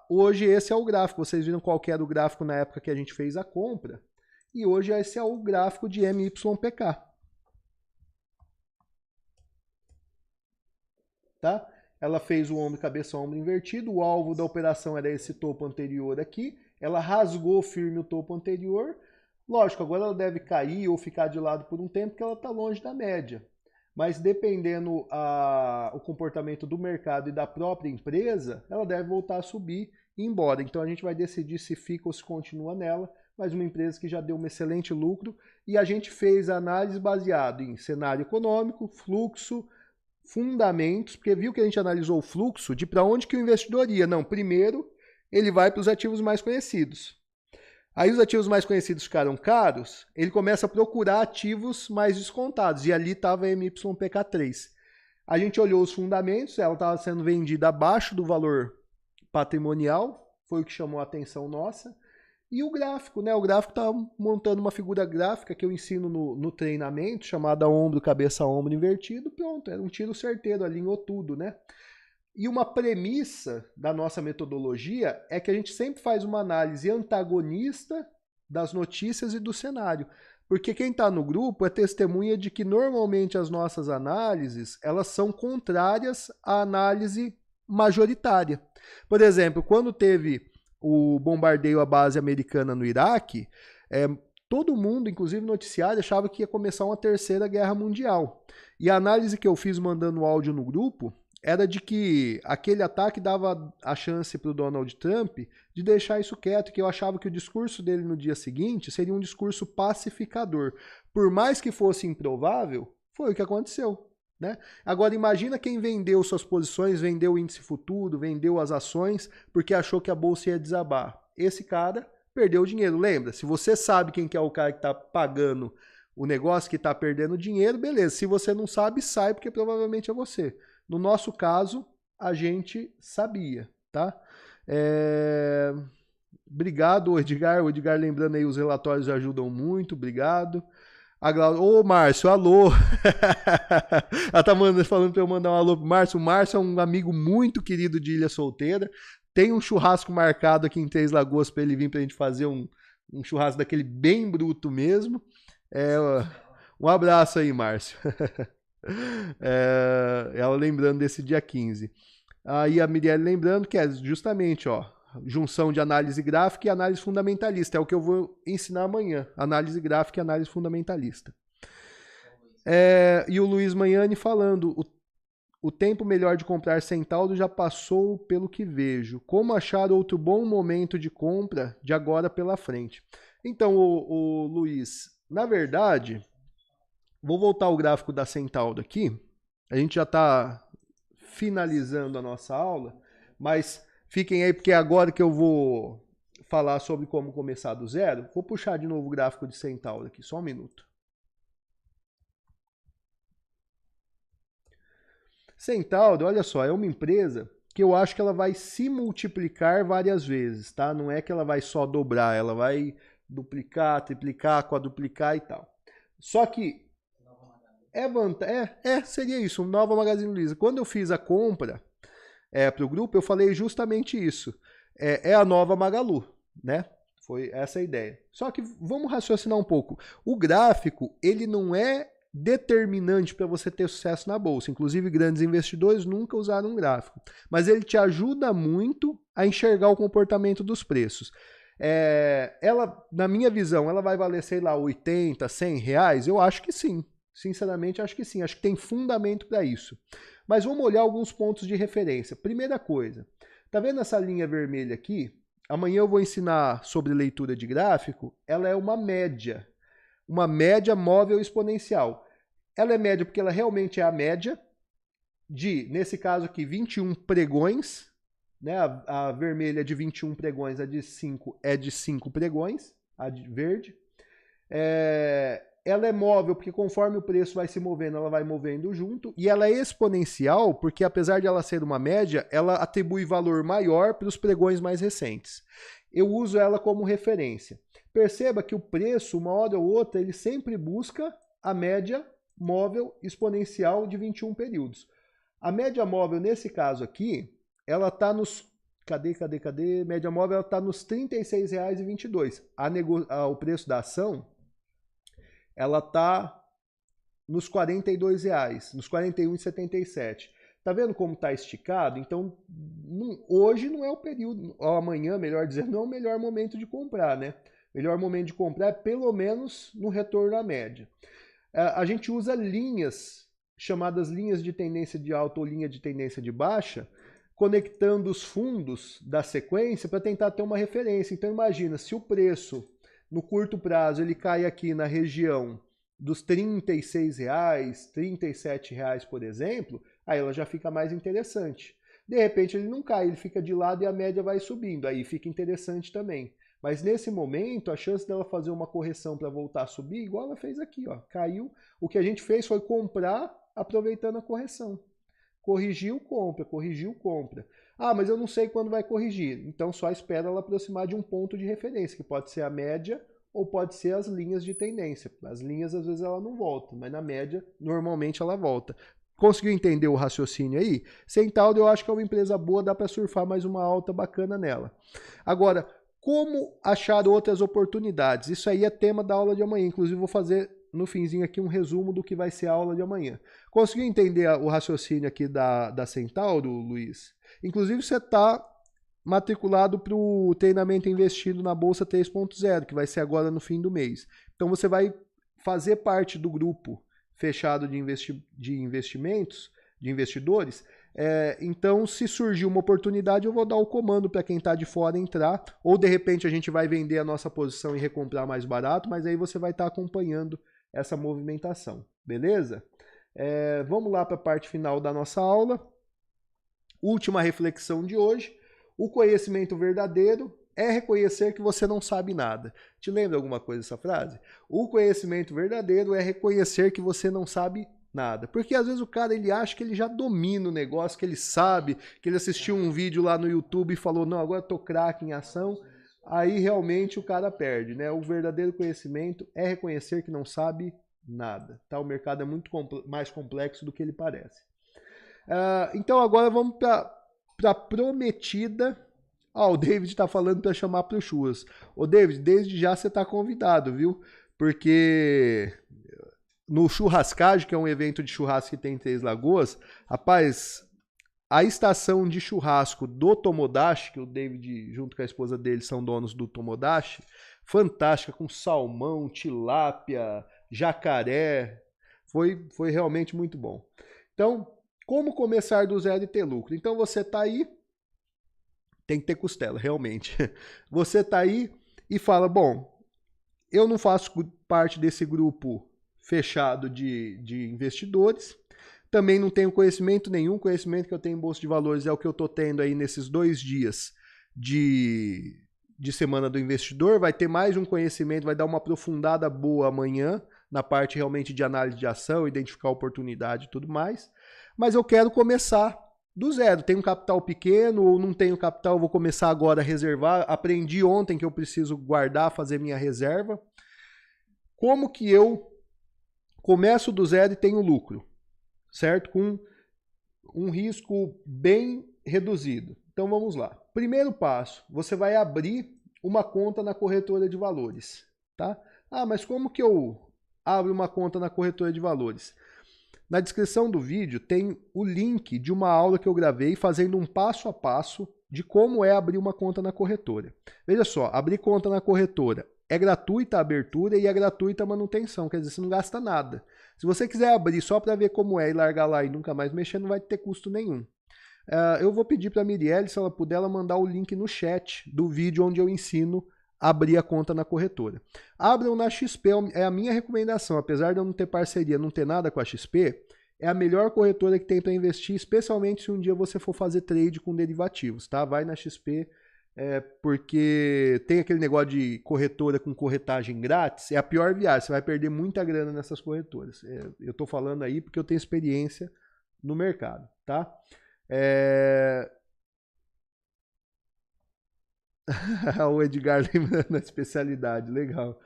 Hoje esse é o gráfico, vocês viram qual que era o gráfico na época que a gente fez a compra, e hoje esse é o gráfico de MYPK. Tá? Ela fez o ombro, cabeça, ombro invertido, o alvo da operação era esse topo anterior aqui, ela rasgou firme o topo anterior, lógico, agora ela deve cair ou ficar de lado por um tempo, porque ela está longe da média. Mas dependendo o comportamento do mercado e da própria empresa, ela deve voltar a subir e ir embora. Então a gente vai decidir se fica ou se continua nela, mas uma empresa que já deu um excelente lucro, e a gente fez a análise baseada em cenário econômico, fluxo, fundamentos, porque viu que a gente analisou o fluxo de para onde que o investidor ia. Não, primeiro ele vai para os ativos mais conhecidos. Aí os ativos mais conhecidos ficaram caros, ele começa a procurar ativos mais descontados, e ali estava a MYPK3. A gente olhou os fundamentos, ela estava sendo vendida abaixo do valor patrimonial, foi o que chamou a atenção nossa. E o gráfico, né? O gráfico está montando uma figura gráfica que eu ensino no treinamento, chamada ombro, cabeça, ombro invertido. Pronto, era um tiro certeiro, alinhou tudo, né? E uma premissa da nossa metodologia é que a gente sempre faz uma análise antagonista das notícias e do cenário. Porque quem está no grupo é testemunha de que normalmente as nossas análises elas são contrárias à análise majoritária. Por exemplo, quando teve o bombardeio à base americana no Iraque, todo mundo, inclusive noticiário, achava que ia começar uma terceira guerra mundial. E a análise que eu fiz mandando o áudio no grupo era de que aquele ataque dava a chance para o Donald Trump de deixar isso quieto, que eu achava que o discurso dele no dia seguinte seria um discurso pacificador. Por mais que fosse improvável, foi o que aconteceu. Né? Agora imagina quem vendeu suas posições, vendeu o índice futuro, vendeu as ações, porque achou que a bolsa ia desabar. Esse cara perdeu o dinheiro. Lembra, se você sabe quem que é o cara que está pagando o negócio, que está perdendo dinheiro, beleza. Se você não sabe, sai, porque provavelmente é você. No nosso caso, a gente sabia, tá? Obrigado, Edgar. O Edgar lembrando aí, os relatórios ajudam muito, obrigado. Ô, Márcio, alô. Ela tá falando para eu mandar um alô pro Márcio. O Márcio é um amigo muito querido de Ilha Solteira. Tem um churrasco marcado aqui em Três Lagoas para ele vir para a gente fazer um churrasco daquele bem bruto mesmo. Um abraço aí, Márcio. Ela lembrando desse dia 15. Aí a Mirielle lembrando que é justamente, ó, junção de análise gráfica e análise fundamentalista. É o que eu vou ensinar amanhã. Análise gráfica e análise fundamentalista. E o Luiz Manhani falando, o tempo melhor de comprar Centauro já passou pelo que vejo. Como achar outro bom momento de compra de agora pela frente? Então, o Luiz, na verdade, vou voltar ao gráfico da Centauro aqui. A gente já está finalizando a nossa aula, mas fiquem aí porque é agora que eu vou falar sobre como começar do zero. Vou puxar de novo o gráfico de Centauro aqui, só um minuto. Centauro, olha só, é uma empresa que eu acho que ela vai se multiplicar várias vezes, tá? Não é que ela vai só dobrar, ela vai duplicar, triplicar, quadruplicar e tal. Só que seria isso, um Nova Magazine Luiza. Quando eu fiz a compra para o grupo, eu falei justamente isso. É a nova Magalu, né? Foi essa a ideia. Só que vamos raciocinar um pouco. O gráfico, ele não é determinante para você ter sucesso na bolsa. Inclusive, grandes investidores nunca usaram um gráfico. Mas ele te ajuda muito a enxergar o comportamento dos preços. Ela, na minha visão, ela vai valer, sei lá, 80, 100 reais? Eu acho que sim. Sinceramente, acho que sim. Acho que tem fundamento para isso. Mas vamos olhar alguns pontos de referência. Primeira coisa, tá vendo essa linha vermelha aqui? Amanhã eu vou ensinar sobre leitura de gráfico. Ela é uma média móvel exponencial. Ela é média porque ela realmente é a média de, nesse caso aqui, 21 pregões. Né? A vermelha é de 21 pregões, a de 5 é de 5 pregões, a de verde. Ela é móvel porque conforme o preço vai se movendo, ela vai movendo junto. E ela é exponencial porque, apesar de ela ser uma média, ela atribui valor maior para os pregões mais recentes. Eu uso ela como referência. Perceba que o preço, uma hora ou outra, ele sempre busca a média móvel exponencial de 21 períodos. A média móvel, nesse caso aqui, ela está nos... Cadê? Média móvel está nos R$ 36,22. O preço da ação, ela está nos R$ 42,00, nos R$ 41,77. Tá vendo como está esticado? Então, hoje não é o período, ou amanhã, melhor dizendo, não é o melhor momento de comprar, né? O melhor momento de comprar é pelo menos no retorno à média. A gente usa linhas, chamadas linhas de tendência de alta ou linha de tendência de baixa, conectando os fundos da sequência para tentar ter uma referência. Então, imagina, se o preço, no curto prazo, ele cai aqui na região dos R$ 36,00, R$ 37,00, por exemplo, aí ela já fica mais interessante. De repente ele não cai, ele fica de lado e a média vai subindo, aí fica interessante também. Mas nesse momento, a chance dela fazer uma correção para voltar a subir, igual ela fez aqui, ó, caiu. O que a gente fez foi comprar aproveitando a correção. Corrigiu, compra. Ah, mas eu não sei quando vai corrigir. Então só espera ela aproximar de um ponto de referência, que pode ser a média ou pode ser as linhas de tendência. As linhas, às vezes, ela não volta, mas na média, normalmente ela volta. Conseguiu entender o raciocínio aí? Centauro eu acho que é uma empresa boa, dá para surfar mais uma alta bacana nela. Agora, como achar outras oportunidades? Isso aí é tema da aula de amanhã. Inclusive, vou fazer no finzinho aqui um resumo do que vai ser a aula de amanhã. Conseguiu entender o raciocínio aqui da Centauro, Luiz? Inclusive, você está matriculado para o treinamento investido na Bolsa 3.0, que vai ser agora no fim do mês. Então, você vai fazer parte do grupo fechado de investimentos, de investidores. Então, se surgir uma oportunidade, eu vou dar o comando para quem está de fora entrar, ou de repente a gente vai vender a nossa posição e recomprar mais barato, mas aí você vai estar acompanhando essa movimentação, beleza? Vamos lá para a parte final da nossa aula. Última reflexão de hoje. O conhecimento verdadeiro é reconhecer que você não sabe nada. Te lembra alguma coisa dessa frase? O conhecimento verdadeiro é reconhecer que você não sabe nada. Porque às vezes o cara ele acha que ele já domina o negócio, que ele sabe, que ele assistiu um vídeo lá no YouTube e falou, não, agora eu tô craque em ação. Aí realmente o cara perde, né? O verdadeiro conhecimento é reconhecer que não sabe nada. Tá? O mercado é muito mais complexo do que ele parece. Então agora vamos para a prometida Ah, o David tá falando para chamar pro churras. Ô, David, desde já você tá convidado, viu? Porque no Churrascagem, que é um evento de churrasco que tem em Três Lagoas, rapaz, a estação de churrasco do Tomodachi, que o David, junto com a esposa dele, são donos do Tomodachi, fantástica, com salmão, tilápia, jacaré. Foi realmente muito bom. Então, como começar do zero e ter lucro? Então, você está aí, tem que ter costela, realmente. Você está aí e fala, bom, eu não faço parte desse grupo fechado de investidores, também não tenho conhecimento nenhum, conhecimento que eu tenho em Bolsa de Valores é o que eu estou tendo aí nesses 2 dias de Semana do Investidor, vai ter mais um conhecimento, vai dar uma aprofundada boa amanhã, na parte realmente de análise de ação, identificar oportunidade e tudo mais, mas eu quero começar do zero, tenho um capital pequeno ou não tenho capital, vou começar agora a reservar, aprendi ontem que eu preciso guardar, fazer minha reserva, como que eu começo do zero e tenho lucro? Certo? Com um risco bem reduzido. Então vamos lá. Primeiro passo, você vai abrir uma conta na corretora de valores, tá? Ah, mas como que eu abro uma conta na corretora de valores? Na descrição do vídeo tem o link de uma aula que eu gravei fazendo um passo a passo de como é abrir uma conta na corretora. Veja só, abrir conta na corretora é gratuita a abertura e é gratuita a manutenção, quer dizer, você não gasta nada. Se você quiser abrir só para ver como é e largar lá e nunca mais mexer, não vai ter custo nenhum. Eu vou pedir para a Mirielle, se ela puder, ela mandar o link no chat do vídeo onde eu ensino a abrir a conta na corretora. Abram na XP, é a minha recomendação, apesar de eu não ter parceria, não ter nada com a XP, é a melhor corretora que tem para investir, especialmente se um dia você for fazer trade com derivativos, tá? Vai na XP, porque tem aquele negócio de corretora com corretagem grátis, é a pior viagem, você vai perder muita grana nessas corretoras. Eu estou falando aí porque eu tenho experiência no mercado, tá? O Edgar lembrando a especialidade, legal.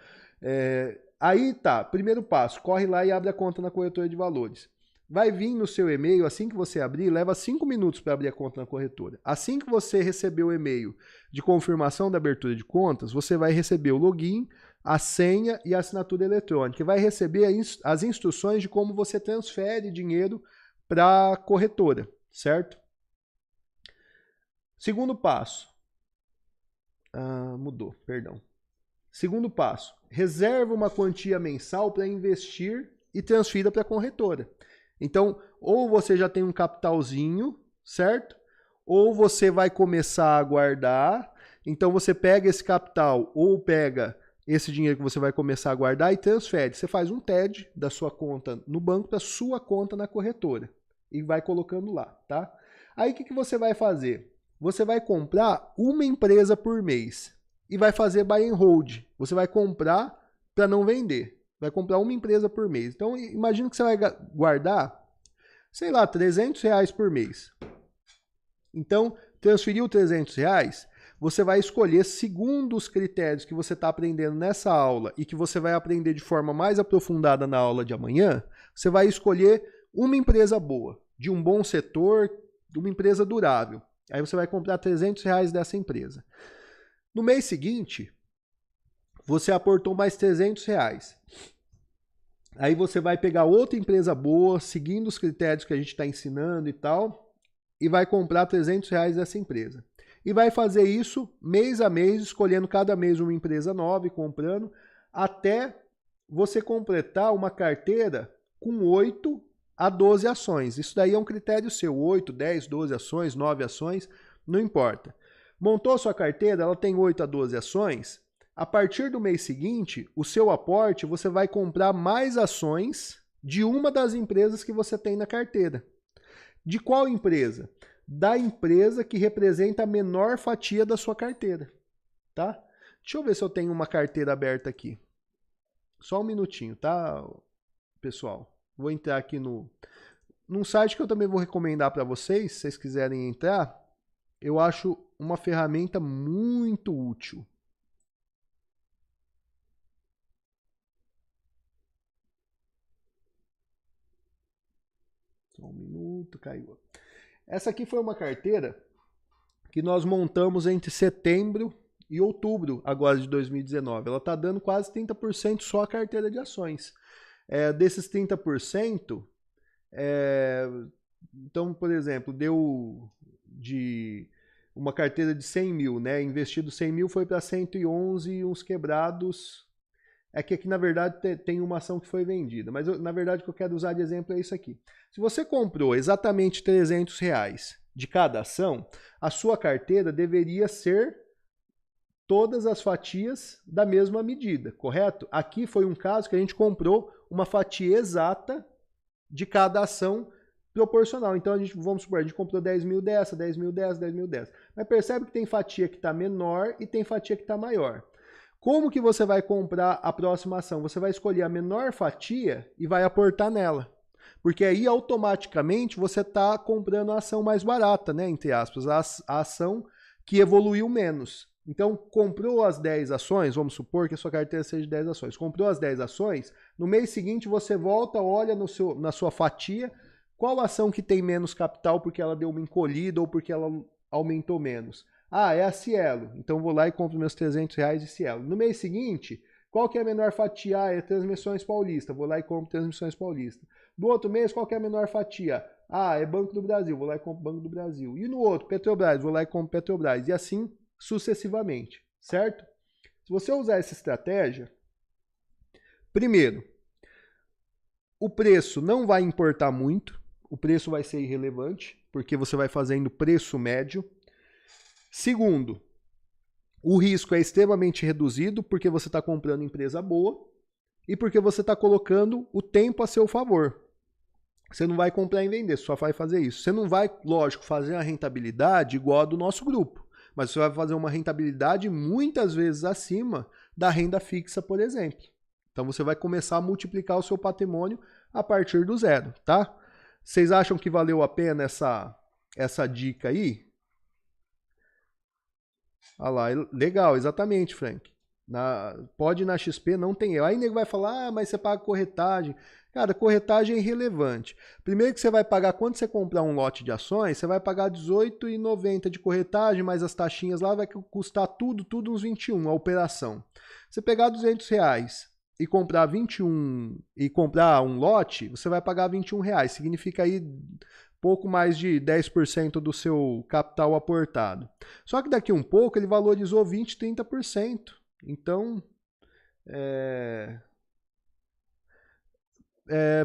Aí tá, primeiro passo, corre lá e abre a conta na corretora de valores. Vai vir no seu e-mail, assim que você abrir, leva 5 minutos para abrir a conta na corretora. Assim que você receber o e-mail de confirmação da abertura de contas, você vai receber o login, a senha e a assinatura eletrônica. E vai receber as instruções de como você transfere dinheiro para a corretora, certo? Segundo passo. Mudou, perdão. Segundo passo, reserva uma quantia mensal para investir e transfira para a corretora. Então, ou você já tem um capitalzinho, certo? Ou você vai começar a guardar. Então, você pega esse capital ou pega esse dinheiro que você vai começar a guardar e transfere. Você faz um TED da sua conta no banco para sua conta na corretora e vai colocando lá, tá? Aí, o que você vai fazer? Você vai comprar uma empresa por mês e vai fazer buy and hold. Você vai comprar para não vender. Vai comprar uma empresa por mês. Então, imagina que você vai guardar, sei lá, R$300 por mês. Então, transferiu R$300, você vai escolher, segundo os critérios que você está aprendendo nessa aula e que você vai aprender de forma mais aprofundada na aula de amanhã, você vai escolher uma empresa boa, de um bom setor, de uma empresa durável. Aí você vai comprar R$300 dessa empresa. No mês seguinte, você aportou mais R$300. Aí você vai pegar outra empresa boa, seguindo os critérios que a gente está ensinando e tal, e vai comprar R$300 dessa empresa. E vai fazer isso mês a mês, escolhendo cada mês uma empresa nova e comprando, até você completar uma carteira com 8 a 12 ações. Isso daí é um critério seu, 8, 10, 12 ações, 9 ações, não importa. Montou sua carteira, ela tem 8 a 12 ações. A partir do mês seguinte, o seu aporte, você vai comprar mais ações de uma das empresas que você tem na carteira. De qual empresa? Da empresa que representa a menor fatia da sua carteira, tá? Deixa eu ver se eu tenho uma carteira aberta aqui. Só um minutinho, tá, pessoal? Vou entrar aqui num site que eu também vou recomendar para vocês, se vocês quiserem entrar. Eu acho uma ferramenta muito útil. Só um minuto, caiu. Essa aqui foi uma carteira que nós montamos entre setembro e outubro agora de 2019. Ela está dando quase 30% só a carteira de ações. Desses 30%, então, por exemplo, deu de uma carteira de 100 mil, né? Investido 100 mil foi para 111 e uns quebrados. É que aqui, na verdade, tem uma ação que foi vendida. Mas, na verdade, o que eu quero usar de exemplo é isso aqui. Se você comprou exatamente R$300 de cada ação, a sua carteira deveria ser todas as fatias da mesma medida, correto? Aqui foi um caso que a gente comprou uma fatia exata de cada ação proporcional. Então, vamos supor, a gente comprou 10 mil dessa, 10 mil dessa, 10 mil dessa. Mas percebe que tem fatia que está menor e tem fatia que está maior. Como que você vai comprar a próxima ação? Você vai escolher a menor fatia e vai aportar nela. Porque aí, automaticamente, você está comprando a ação mais barata, né? Entre aspas, a ação que evoluiu menos. Então, comprou as 10 ações, vamos supor que a sua carteira seja de 10 ações. Comprou as 10 ações, no mês seguinte você volta, olha na sua fatia, qual ação que tem menos capital porque ela deu uma encolhida ou porque ela aumentou menos. Ah, é a Cielo. Então vou lá e compro meus R$300 de Cielo. No mês seguinte, qual que é a menor fatia? Ah, é Transmissões Paulista. Vou lá e compro Transmissões Paulista. No outro mês, qual que é a menor fatia? Ah, é Banco do Brasil. Vou lá e compro Banco do Brasil. E no outro, Petrobras. Vou lá e compro Petrobras. E assim sucessivamente, certo? Se você usar essa estratégia, primeiro, o preço não vai importar muito. O preço vai ser irrelevante, porque você vai fazendo preço médio. Segundo, o risco é extremamente reduzido, porque você está comprando empresa boa e porque você está colocando o tempo a seu favor. Você não vai comprar e vender, só vai fazer isso. Você não vai, lógico, fazer a rentabilidade igual a do nosso grupo, mas você vai fazer uma rentabilidade muitas vezes acima da renda fixa, por exemplo. Então você vai começar a multiplicar o seu patrimônio a partir do zero, tá? Vocês acham que valeu a pena essa dica aí? Ah lá, legal, exatamente, Frank. Pode ir na XP, não tem erro. Aí o nego vai falar, mas você paga corretagem. Cara, corretagem é irrelevante. Primeiro que você vai pagar, quando você comprar um lote de ações, você vai pagar R$18,90 de corretagem, mais as taxinhas lá, vai custar tudo uns 21 a operação. Você pegar R$200 e comprar 21 e comprar um lote, você vai pagar R$21. Significa aí pouco mais de 10% do seu capital aportado. Só que daqui um pouco ele valorizou 20, 30%. Então,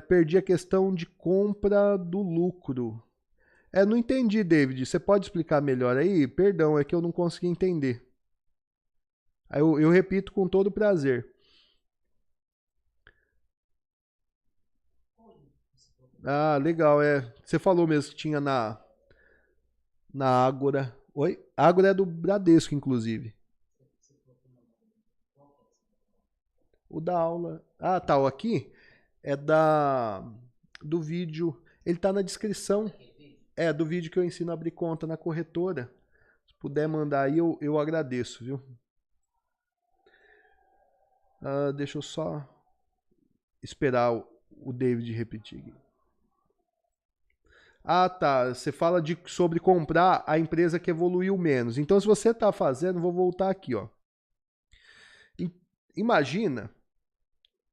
perdi a questão de compra do lucro. Não entendi, David. Você pode explicar melhor aí? Perdão, é que eu não consegui entender. Eu repito com todo prazer. Ah, legal, Você falou mesmo que tinha na Ágora. Oi? Ágora é do Bradesco, inclusive. O da aula. Ah, tá. O aqui é do vídeo. Ele tá na descrição. Do vídeo que eu ensino a abrir conta na corretora. Se puder mandar aí, eu agradeço, viu? Deixa eu só esperar o David repetir. Ah, tá. Você fala sobre comprar a empresa que evoluiu menos. Então, se você está fazendo, vou voltar aqui, ó. Imagina,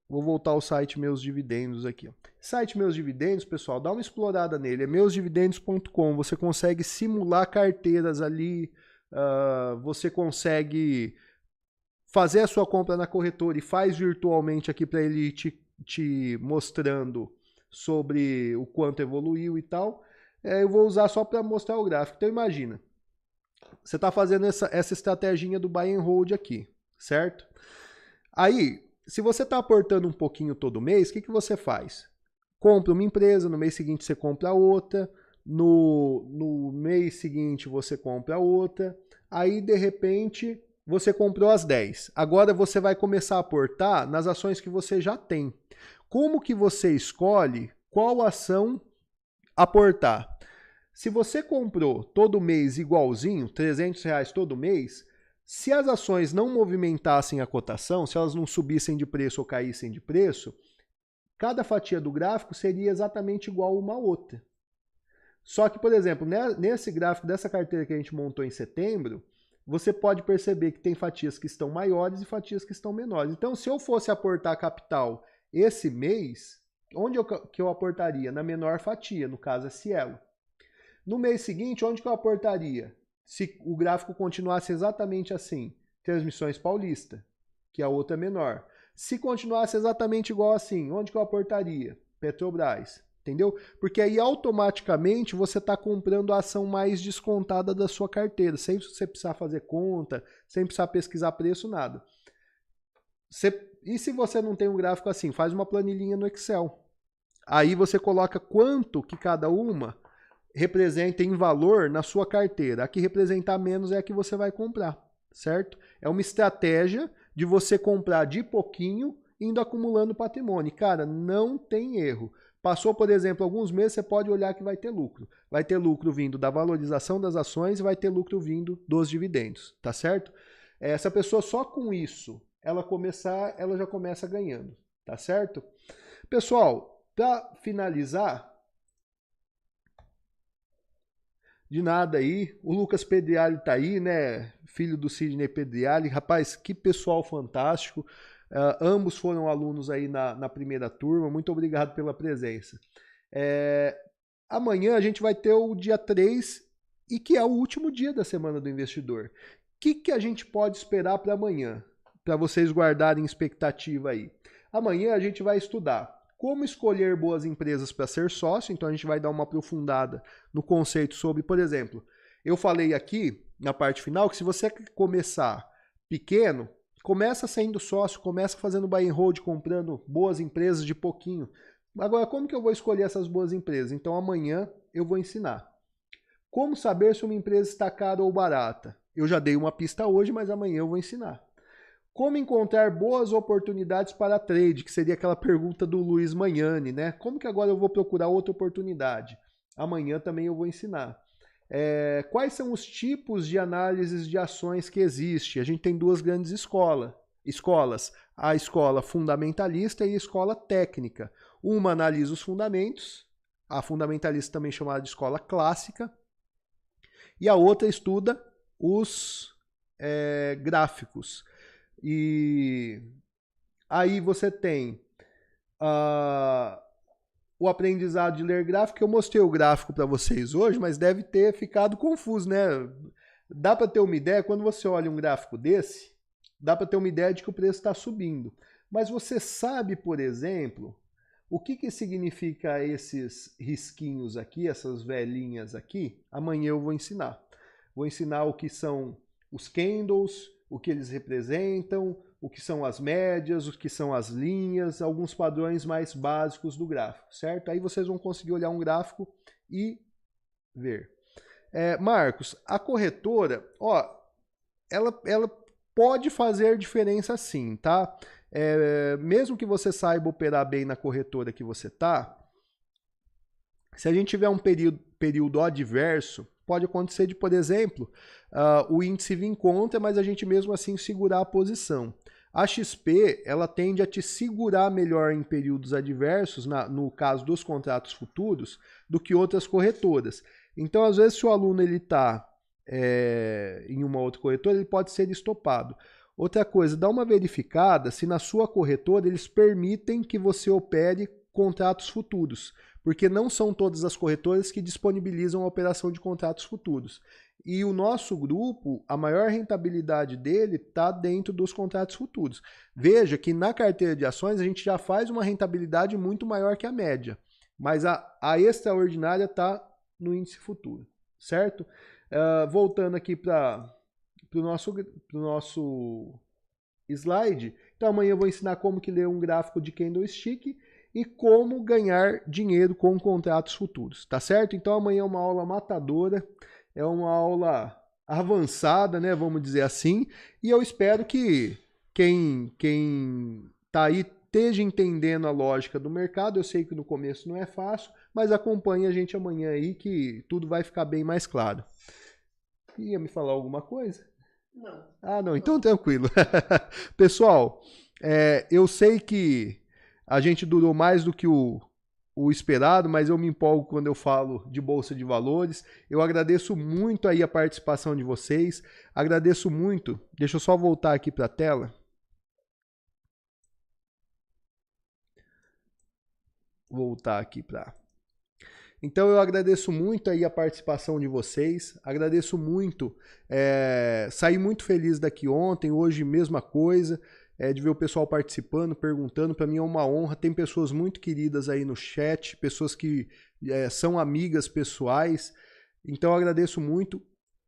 vou voltar ao site Meus Dividendos aqui, ó. Site Meus Dividendos, pessoal, dá uma explorada nele. É meusdividendos.com. Você consegue simular carteiras ali. Você consegue fazer a sua compra na corretora e faz virtualmente aqui para ele te mostrando sobre o quanto evoluiu e tal. Eu vou usar só para mostrar o gráfico. Então imagina, você está fazendo essa estratégia do buy and hold aqui, certo? Aí, se você está aportando um pouquinho todo mês, o que você faz? Compra uma empresa, no mês seguinte você compra outra, no mês seguinte você compra outra, aí de repente você comprou as 10. Agora você vai começar a aportar nas ações que você já tem. Como que você escolhe qual ação aportar? Se você comprou todo mês igualzinho, R$300 todo mês, se as ações não movimentassem a cotação, se elas não subissem de preço ou caíssem de preço, cada fatia do gráfico seria exatamente igual uma outra. Só que, por exemplo, nesse gráfico dessa carteira que a gente montou em setembro, você pode perceber que tem fatias que estão maiores e fatias que estão menores. Então, se eu fosse aportar capital esse mês, onde que eu aportaria? Na menor fatia, no caso é Cielo. No mês seguinte, onde que eu aportaria? Se o gráfico continuasse exatamente assim, Transmissões Paulista, que a outra é menor. Se continuasse exatamente igual assim, onde que eu aportaria? Petrobras. Entendeu? Porque aí automaticamente você está comprando a ação mais descontada da sua carteira, sem você precisar fazer conta, sem precisar pesquisar preço, nada. E se você não tem um gráfico assim, faz uma planilhinha no Excel. Aí você coloca quanto que cada uma representa em valor na sua carteira. A que representar menos é a que você vai comprar, certo? É uma estratégia de você comprar de pouquinho, indo acumulando patrimônio. Cara, não tem erro. Passou, por exemplo, alguns meses, você pode olhar que vai ter lucro. Vai ter lucro vindo da valorização das ações e vai ter lucro vindo dos dividendos, tá certo? Essa pessoa só com isso, ela já começa ganhando, tá certo? Pessoal, para finalizar, de nada aí, o Lucas Pedriali tá aí, né? Filho do Sidney Pedriali. Rapaz, que pessoal fantástico. Ambos foram alunos aí na primeira turma. Muito obrigado pela presença. Amanhã a gente vai ter o dia 3 e que é o último dia da Semana do Investidor. O que a gente pode esperar para amanhã? Para vocês guardarem expectativa aí. Amanhã a gente vai estudar como escolher boas empresas para ser sócio. Então a gente vai dar uma aprofundada no conceito sobre, por exemplo, eu falei aqui na parte final que se você começar pequeno, começa sendo sócio, começa fazendo buy and hold, comprando boas empresas de pouquinho. Agora, como que eu vou escolher essas boas empresas? Então, amanhã eu vou ensinar. Como saber se uma empresa está cara ou barata? Eu já dei uma pista hoje, mas amanhã eu vou ensinar. Como encontrar boas oportunidades para trade, que seria aquela pergunta do Luiz Magnani, né? Como que agora eu vou procurar outra oportunidade? Amanhã também eu vou ensinar. Quais são os tipos de análises de ações que existe? A gente tem duas grandes escolas, a escola fundamentalista e a escola técnica. Uma analisa os fundamentos, a fundamentalista também chamada de escola clássica, e a outra estuda os gráficos. E aí você tem o aprendizado de ler gráfico. Eu mostrei o gráfico para vocês hoje, mas deve ter ficado confuso, né? Dá para ter uma ideia, quando você olha um gráfico desse, dá para ter uma ideia de que o preço está subindo. Mas você sabe, por exemplo, o que significa esses risquinhos aqui, essas velhinhas aqui? Amanhã eu vou ensinar. Vou ensinar o que são os candles, o que eles representam, o que são as médias, o que são as linhas, alguns padrões mais básicos do gráfico, certo? Aí vocês vão conseguir olhar um gráfico e ver. Marcos, a corretora, ó, ela pode fazer diferença sim, tá? Mesmo que você saiba operar bem na corretora que você tá, se a gente tiver um período adverso, pode acontecer de, por exemplo, o índice vir contra, mas a gente mesmo assim segurar a posição. A XP, ela tende a te segurar melhor em períodos adversos, no caso dos contratos futuros, do que outras corretoras. Então, às vezes, se o aluno está em uma outra corretora, ele pode ser estopado. Outra coisa, dá uma verificada se na sua corretora eles permitem que você opere contratos futuros, porque não são todas as corretoras que disponibilizam a operação de contratos futuros. E o nosso grupo, a maior rentabilidade dele está dentro dos contratos futuros. Veja que na carteira de ações a gente já faz uma rentabilidade muito maior que a média, mas a extraordinária está no índice futuro, certo? Voltando aqui para o nosso slide, então amanhã eu vou ensinar como que ler um gráfico de candlestick e como ganhar dinheiro com contratos futuros, tá certo? Então amanhã é uma aula matadora, é uma aula avançada, né, vamos dizer assim, e eu espero que quem tá aí esteja entendendo a lógica do mercado. Eu sei que no começo não é fácil, mas acompanhe a gente amanhã aí que tudo vai ficar bem mais claro. Ia me falar alguma coisa? Não. Ah, não, então tranquilo. Pessoal, eu sei que a gente durou mais do que o o esperado, mas eu me empolgo quando eu falo de Bolsa de Valores. Eu agradeço muito aí a participação de vocês, agradeço muito, deixa eu só voltar aqui para a tela. Voltar aqui para... Então eu agradeço muito aí a participação de vocês, agradeço muito, saí muito feliz daqui ontem, hoje mesma coisa, de ver o pessoal participando, perguntando, para mim é uma honra, tem pessoas muito queridas aí no chat, pessoas que são amigas pessoais, então eu agradeço muito,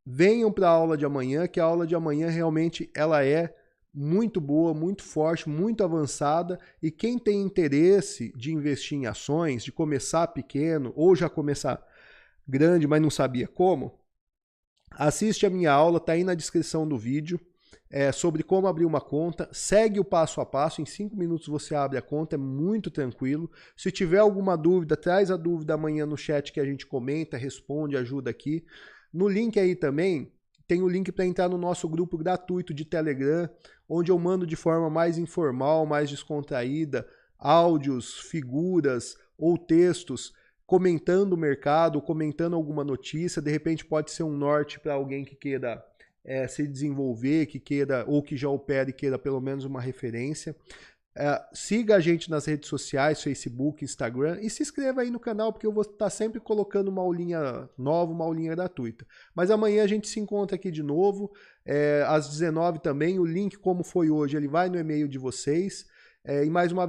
venham para a aula de amanhã, que a aula de amanhã realmente ela é muito boa, muito forte, muito avançada, e quem tem interesse de investir em ações, de começar pequeno ou já começar grande, mas não sabia como, assiste a minha aula, tá aí na descrição do vídeo, sobre como abrir uma conta, segue o passo a passo, em 5 minutos você abre a conta, é muito tranquilo. Se tiver alguma dúvida, traz a dúvida amanhã no chat que a gente comenta, responde, ajuda aqui. No link aí também, tem o link para entrar no nosso grupo gratuito de Telegram, onde eu mando de forma mais informal, mais descontraída, áudios, figuras ou textos comentando o mercado, comentando alguma notícia, de repente pode ser um norte para alguém que queira se desenvolver, que queira ou que já opere e queira pelo menos uma referência. Siga a gente nas redes sociais, Facebook, Instagram, e se inscreva aí no canal, porque eu vou estar sempre colocando uma aulinha nova, uma aulinha gratuita. Mas amanhã a gente se encontra aqui de novo, às 19 também, o link como foi hoje, ele vai no e-mail de vocês, e mais uma